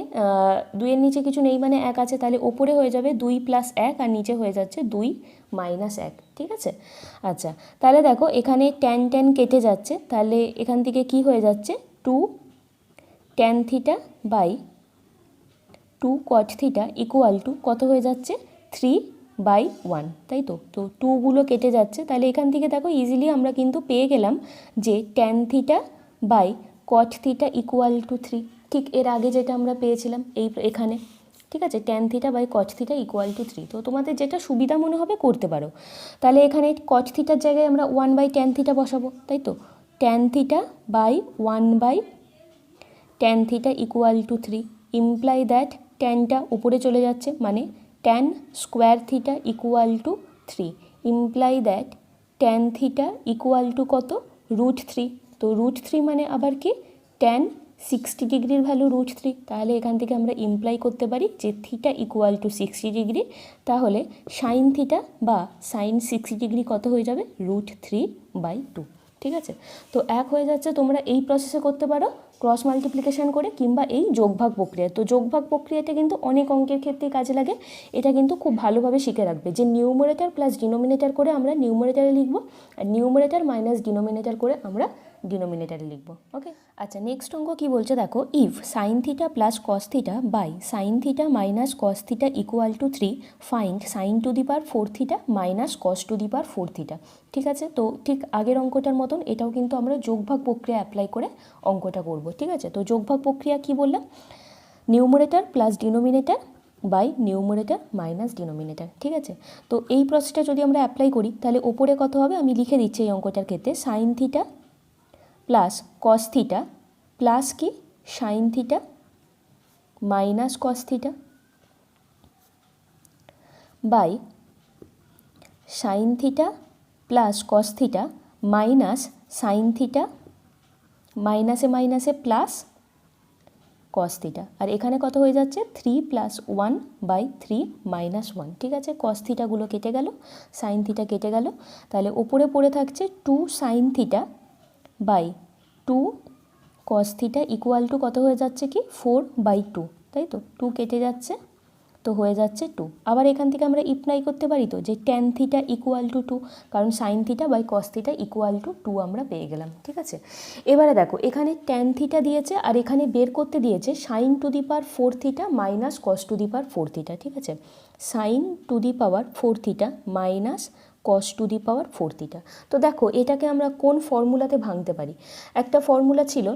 2 এর নিচে কিছু নেই মানে 1 আছে, তাহলে ওপরে হয়ে যাবে 2 + 1 আর নিচে হয়ে যাচ্ছে 2 - 1, ঠিক আছে। আচ্ছা, তাহলে দেখো এখানে ট্যান ট্যান কেটে যাচ্ছে, তাহলে এখান থেকে কি হয়ে যাচ্ছে 2 tan theta by 2 cot theta equal to কত হয়ে যাচ্ছে 3/1, তাই তো। তো 2গুলো কেটে যাচ্ছে, তাহলে এখান থেকে দেখো ইজিলি আমরা কিন্তু পেয়ে গেলাম যে tan theta by cot theta equal to 3, ঠিক এর আগে যেটা আমরা পেয়েছিলাম এখানে, ঠিক আছে, tan theta by cot theta equal to 3। তো তোমাদের যেটা সুবিধা মনে হবে করতে পারো। তাহলে এখানে কট থিটার জায়গায় আমরা 1/ট্যান থিটা বসাবো, তাই তো। ট্যান থিটা বাই 1/ট্যান theta equal to 3, imply that ট্যানটা উপরে চলে যাচ্ছে মানে tan square theta equal to 3, imply that tan theta equal to কত √3। তো √3 মানে আবার কি ট্যান 60 ডিগ্রির ভ্যালু √3, তাহলে এখান থেকে আমরা ইমপ্লাই করতে পারি যে থিটা ইকুয়াল টু 60 ডিগ্রি, তাহলে সাইন থিটা বা সাইন 60 ডিগ্রি কত হয়ে যাবে √3/2, ঠিক আছে। তো এক হয়ে যাচ্ছে, তোমরা এই প্রসেসে করতে পারো ক্রস মাল্টিপ্লিকেশন করে কিংবা এই যোগভাগ প্রক্রিয়া। তো যোগভাগ প্রক্রিয়াটা কিন্তু অনেক অঙ্কের ক্ষেত্রে কাজে লাগে, এটা কিন্তু খুব ভালোভাবে শিখে রাখবে যে নিউমারেটর প্লাস ডিনোমিনেটর করে আমরা নিউমারেটারে লিখবো, আর নিউমারেটর মাইনাস ডিনোমিনেটর করে আমরা ডিনোমিনেটারে লিখবো, ওকে। আচ্ছা, নেক্সট অঙ্ক কী বলছে দেখো, if sine theta plus cos theta by sine theta minus cos theta equal to 3, find sine to the power 4 theta minus cos to the power 4 theta, ঠিক আছে। তো ঠিক আগের অঙ্কটার মতন এটাও কিন্তু আমরা যোগভাগ প্রক্রিয়া অ্যাপ্লাই করে অঙ্কটা করব, ঠিক আছে। তো যোগভাগ প্রক্রিয়া কি বললাম, numerator plus denominator by numerator minus denominator, ঠিক আছে। তো এই প্রসেসটা যদি আমরা অ্যাপ্লাই করি তাহলে ওপরে কত হবে আমি লিখে দিচ্ছি এই অঙ্কটার ক্ষেত্রে, sine theta plus cos theta plus কি sine theta minus cos theta by sine theta plus cos theta minus sine theta, মাইনাসে মাইনাসে প্লাস কস থিটা, আর এখানে কত হয়ে যাচ্ছে 3 + 1/3 - 1, ঠিক আছে। কস থিটাগুলো কেটে গেল, সাইন থিটা কেটে গেল, তাহলে ওপরে পড়ে থাকছে 2 sine theta by 2 cos theta equal to কত হয়ে যাচ্ছে কি 4/2, তাই তো। 2 কেটে যাচ্ছে, তো হয়ে যাচ্ছে 2। আবার এখান থেকে আমরা ইমপ্লাই করতে পারি তো যে ট্যান থিটা ইকুয়াল টু 2, কারণ sine theta by cos theta equal to 2 আমরা পেয়ে গেলাম, ঠিক আছে। এবারে দেখো এখানে ট্যান থিটা দিয়েছে আর এখানে বের করতে দিয়েছে sine to the power 4 theta minus cos to the power 4 theta, ঠিক আছে। Sine to the power 4 theta minus cos to the power 4 theta. তো দেখো এটাকে আমরা কোন ফর্মুলাতে ভাঙতে পারি, একটা ফর্মুলা ছিল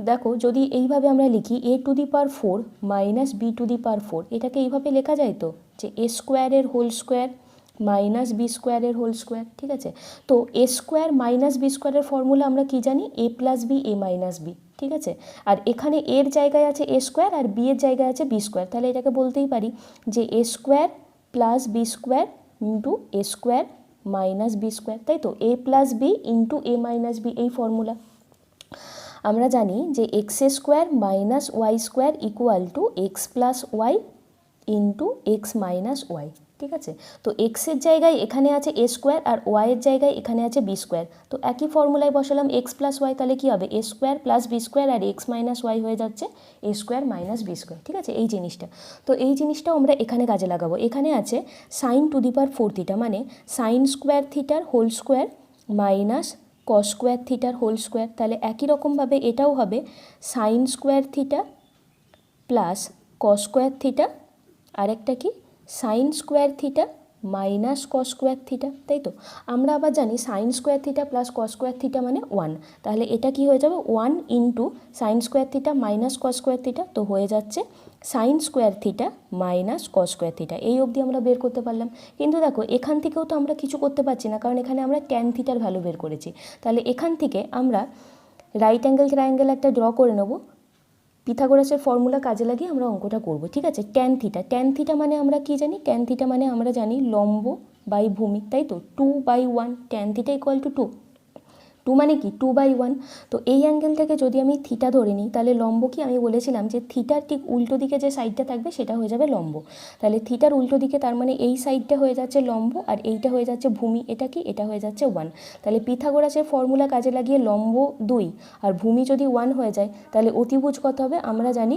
দেখো, যদি এইভাবে আমরা লিখি a to the power 4 minus b to the power 4, এটাকে এইভাবে লেখা যায় তো যে a স্কোয়ারের হোল স্কোয়ার মাইনাস b স্কোয়ারের হোল স্কোয়ার, ঠিক আছে। তো a স্কোয়ার মাইনাস b স্কোয়ারের ফর্মুলা আমরা কি জানি a plus b a minus b, ঠিক আছে। আর এখানে এর জায়গায় আছে a স্কোয়ার আর b এর জায়গায় আছে b স্কোয়ার, তাহলে এটাকে বলতেই পারি যে a square plus b square into a square minus b square, তাই তো। a plus b into a minus b, এই ফর্মুলা। আমরা জানি যে x square minus y square equal to x plus y into x minus y, ঠিক আছে। তো এক্সের জায়গায় এখানে আছে এ স্কোয়ার আর ওয়াইয়ের জায়গায় এখানে আছে বি স্কোয়ার। তো একই ফর্মুলায় বসালাম এক্স প্লাস ওয়াই, তাহলে কী হবে এ স্কোয়ার প্লাস বি স্কোয়ার আর এক্স মাইনাস ওয়াই হয়ে যাচ্ছে এ স্কোয়ার মাইনাস বি স্কোয়ার। ঠিক আছে, এই জিনিসটা। তো এই জিনিসটাও আমরা এখানে কাজে লাগাবো। এখানে আছে sine to the power 4 theta, মানে সাইন স্কোয়ার থিটার whole square minus cos square থিটার হোল স্কোয়ার। তাহলে একই রকমভাবে এটাও হবে sine square theta plus cos square theta, আরেকটা কি sine square theta minus cos square theta, তাই তো। আমরা আবার জানি sine square theta plus cos square theta মানে 1, তাহলে এটা কি হয়ে যাবে 1 into sine square theta minus cos square theta, তো হয়ে যাচ্ছে sign square theta minus cos square theta. এই অবধি আমরা বের করতে পারলাম। কিন্তু দেখো এখান থেকেও তো আমরা কিছু করতে পারছি না, কারণ এখানে আমরা ট্যান থিটার ভ্যালু বের করেছি। তাহলে এখান থেকে আমরা রাইট অ্যাঙ্গেল ট্রায়াঙ্গেল একটা ড্র করে নেব, পিথাগোরাসের ফর্মুলা কাজে লাগিয়ে আমরা অঙ্কটা করব। ঠিক আছে, ট্যান থিটা, ট্যান থিটা মানে আমরা কি জানি, ট্যান থিটা মানে আমরা জানি লম্ব বাই ভূমি, তাই তো। 2/1, ট্যান থিটা ইকুয়াল টু 2, 2 মানে কি 2/1। তো এই অ্যাঙ্গেলটাকে যদি আমি থিটা ধরে নিই, তাহলে লম্ব কি, আমি বলেছিলাম যে থিটার ঠিক উল্টো দিকে যে সাইডটা থাকবে সেটা হয়ে যাবে লম্ব। তাহলে থিটার উল্টো দিকে তার মানে এই সাইডটা হয়ে যাচ্ছে লম্ব আর এইটা হয়ে যাচ্ছে ভূমি। এটা কি, এটা হয়ে যাচ্ছে 1। তাহলে পিথাগোরাসের ফর্মুলা কাজে লাগিয়ে লম্ব 2 আর ভূমি যদি 1 হয়ে যায়, তাহলে অতিভুজ কত হবে, আমরা জানি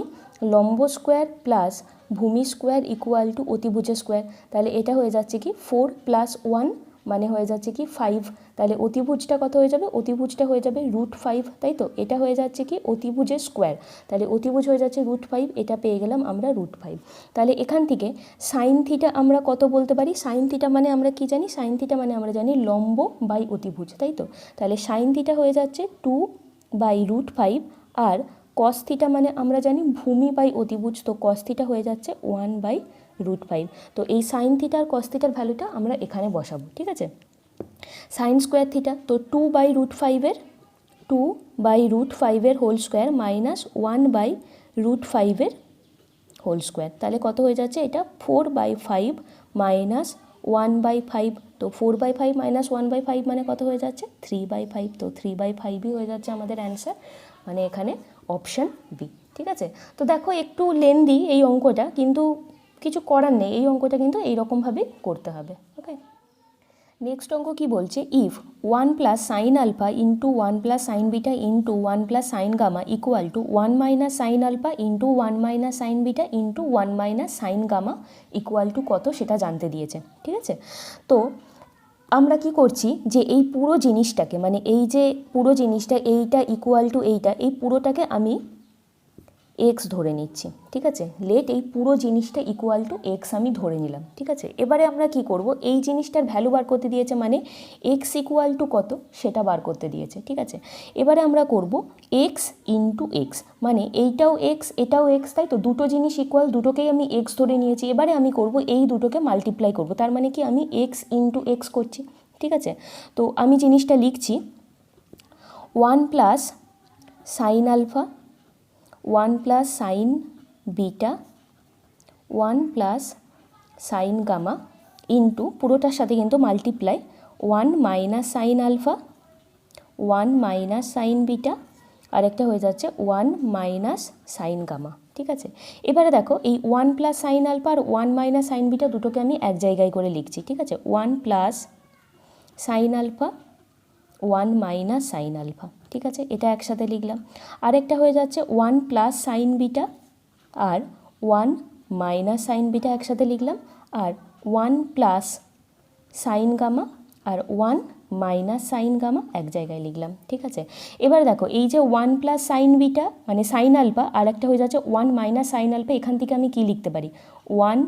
লম্ব স্কোয়ার প্লাস ভূমি স্কোয়ার ইকুয়াল টু অতিভুজের স্কোয়ার। তাহলে এটা হয়ে যাচ্ছে কি 4 + 1 মানে হয়ে যাচ্ছে কি 5। তাহলে অতিভুজটা কত হয়ে যাবে, অতিভুজটা হয়ে যাবে √5, তাই তো। এটা হয়ে যাচ্ছে কি অতিভুজের স্কোয়ার, তাহলে অতিভুজ হয়ে যাচ্ছে √5, এটা পেয়ে গেলাম আমরা √5। তাহলে এখান থেকে সাইন থিটা আমরা কত বলতে পারি, সাইন থিটা মানে আমরা কি জানি, সাইন থিটা মানে আমরা জানি লম্ব বাই অতিভুজ, তাই তো। তাহলে সাইন থিটা হয়ে যাচ্ছে 2/√5 আর কস থিটা মানে আমরা জানি ভূমি বাই অতিভুজ, তো কস থিটা হয়ে যাচ্ছে 1/√5। তো এই সাইন থিটা আর কস থিটার ভ্যালুটা আমরা এখানে বসাবো। ঠিক আছে, সাইন স্কোয়ার থিটা, তো 2/√5 whole square minus 1/√5 whole square, তাহলে কত হয়ে যাচ্ছে এটা 4/5 মাইনাস 1/5। তো 4/5 মাইনাস 1/5 মানে কত হয়ে যাচ্ছে 3/5। তো 3/5ই হয়ে যাচ্ছে আমাদের অ্যান্সার, মানে এখানে অপশান বি। ঠিক আছে, তো দেখো একটু লেন্দি এই অঙ্কটা, কিন্তু কিছু করার নেই, এই অঙ্কটা কিন্তু এইরকমভাবেই করতে হবে। ওকে, নেক্সট অঙ্ক কি বলছে, if 1 + sin α into 1 + sin β into 1 + sin gamma equal to 1 - sin α into 1 - sin β into 1 - sin gamma equal to কত সেটা জানতে দিয়েছে। ঠিক আছে, তো আমরা কি করছি যে এই পুরো জিনিসটাকে, মানে এই যে পুরো জিনিসটা এইটা ইকুয়াল টু এইটা, এই পুরোটাকে আমি এক্স ধরে নিচ্ছি। ঠিক আছে, লেট এই পুরো জিনিসটা ইকুয়াল টু এক্স আমি ধরে নিলাম। ঠিক আছে, এবারে আমরা কি করব, এই জিনিসটার ভ্যালু বার করতে দিয়েছে, মানে এক্স ইকুয়াল টু কত সেটা বার করতে দিয়েছে। ঠিক আছে, এবারে আমরা করব এক্স ইন্টু এক্স, মানে এইটাও এক্স এটাও এক্স, তাই তো। দুটো জিনিস ইকুয়াল, দুটোকেই আমি এক্স ধরে নিয়েছি। এবারে আমি করব এই দুটোকে মাল্টিপ্লাই করব, তার মানে কি আমি এক্স ইন্টু এক্স করছি। ঠিক আছে, তো আমি জিনিসটা লিখছি 1 + sin α 1 + sin β 1 + sin gamma into পুরোটার সাথে কিন্তু মাল্টিপ্লাই 1 - sin α 1 - sin β আর একটা হয়ে যাচ্ছে 1 - sin গামা। ঠিক আছে, এবারে দেখো এই 1 + sin α আর 1 - sin β দুটোকে আমি এক জায়গায় করে লিখছি। ঠিক আছে, 1 + sin α 1 - sin α। ঠিক আছে, এটা একসাথে লিখলাম। আরেকটা হয়ে যাচ্ছে 1 + sin β আর 1 - sin β একসাথে লিখলাম, আর 1 + sin গামা আর 1 - sin গামা এক জায়গায় লিখলাম। ঠিক আছে, এবার দেখো এই যে 1 + sin β মানে sin α আর একটা হয়ে যাচ্ছে 1 - sin α, এখান থেকে আমি কি লিখতে পারি 1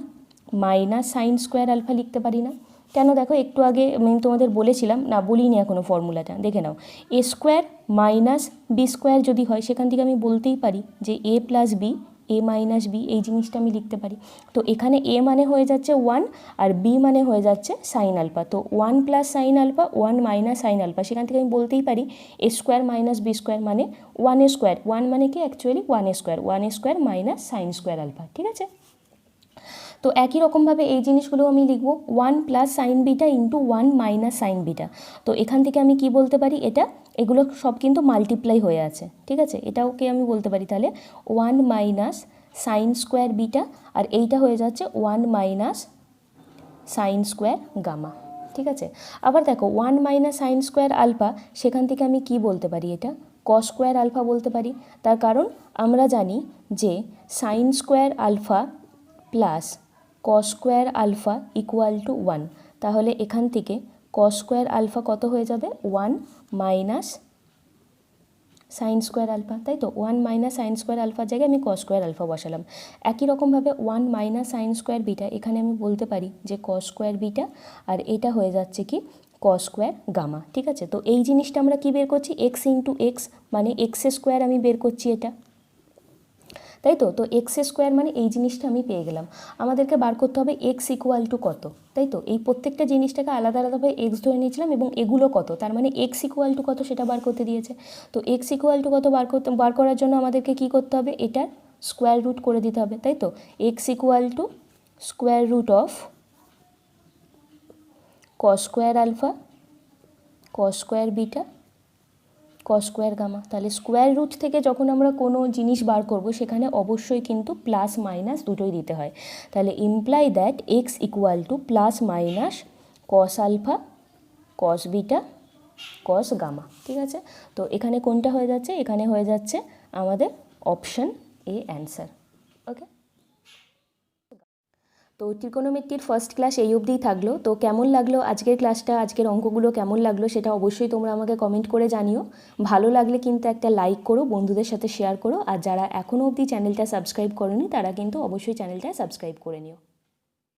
- sin স্কোয়ার আলফা লিখতে পারি না? কেন, দেখো একটু আগে আমি তোমাদের বলেছিলাম, না বলিনি এখনও, ফর্মুলাটা দেখে নাও। এ স্কোয়ার মাইনাস বি স্কোয়ার যদি হয়, সেখান থেকে আমি বলতেই পারি যে এ প্লাস বি, এ মাইনাস বি, এই জিনিসটা আমি লিখতে পারি। তো এখানে এ মানে হয়ে যাচ্ছে 1 আর বি মানে হয়ে যাচ্ছে সাইন আলফা। তো 1 + sin α 1 - sin α, সেখান থেকে আমি বলতেই পারি a square minus b square মানে 1 স্কোয়ার। 1 মানে কি actually 1 square, 1 square minus sine square alpha. ঠিক আছে, তো একই রকমভাবে এই জিনিসগুলো আমি লিখব 1 + sin β ইন্টু 1 - sin β। তো এখান থেকে আমি কি বলতে পারি, এটা এগুলো সব কিন্তু মাল্টিপ্লাই হয়ে আছে। ঠিক আছে, এটাওকে আমি বলতে পারি তাহলে 1 - sin স্কোয়ার β আর এইটা হয়ে যাচ্ছে 1 - সাইন স্কোয়ার গামা। ঠিক আছে, আবার দেখো 1 মাইনাস সাইন স্কোয়ার আলফা, সেখান থেকে আমি কি বলতে পারি, এটা কস স্কোয়ার আলফা বলতে পারি। তার কারণ আমরা জানি যে sine square alpha plus cos square alpha equal to 1, তাহলে এখান থেকে কস স্কোয়ার আলফা কত হয়ে যাবে, 1 মাইনাস সাইন স্কোয়ার আলফা, তাই তো 1 মাইনাস সাইন স্কোয়ার আলফার জায়গায় আমি কস স্কোয়ার আলফা বসালাম। একই রকমভাবে 1 মাইনাস সাইন স্কোয়ার বিটা, এখানে আমি বলতে পারি যে কস স্কোয়ার বিটা, আর এটা হয়ে যাচ্ছে কি কস স্কোয়ার গামা। ঠিক আছে, তো এই জিনিসটা আমরা কি বের করছি, এক্স ইন্টু এক্স মানে এক্স স্কোয়ার আমি বের করছি এটা, তাই তো। তো এক্স স্কোয়ার মানে এই জিনিসটা আমি পেয়ে গেলাম। আমাদেরকে বার করতে হবে এক্স ইকুয়াল টু কত, তাই তো। এই প্রত্যেকটা জিনিসটাকে আলাদা আলাদাভাবে এক্স ধরে নিয়েছিলাম এবং এগুলো কত, তার মানে এক্স ইকুয়াল টু কত সেটা বার করতে দিয়েছে। তো এক্স ইকুয়াল টু কত বার করার জন্য আমাদেরকে কি করতে হবে, এটার স্কোয়ার রুট করে দিতে হবে, তাই তো। X equal to square root of cos square alpha, cos square beta, cos square gamma. তাহলে স্কোয়ার রুট থেকে যখন আমরা কোনো জিনিস বার করব সেখানে অবশ্যই কিন্তু প্লাস মাইনাস দুটোই দিতে হয়। তাহলে imply that x equal to plus minus cos alpha, cos beta, cos gamma. ঠিক আছে, তো এখানে কোনটা হয়ে যাচ্ছে, এখানে হয়ে যাচ্ছে আমাদের অপশান এ অ্যান্সার। ওকে, তো ত্রিকোণমিতির ফার্স্ট ক্লাস এই অবধিই থাকলো। তো কেমন লাগলো আজকের ক্লাসটা, আজকের অঙ্কগুলো কেমন লাগলো সেটা অবশ্যই তোমরা আমাকে কমেন্ট করে জানিও। ভালো লাগলে কিন্তু একটা লাইক করো, বন্ধুদের সাথে শেয়ার করো, আর যারা এখনও অবধি চ্যানেলটা সাবস্ক্রাইব করোনি তারা কিন্তু অবশ্যই চ্যানেলটা সাবস্ক্রাইব করে নিও।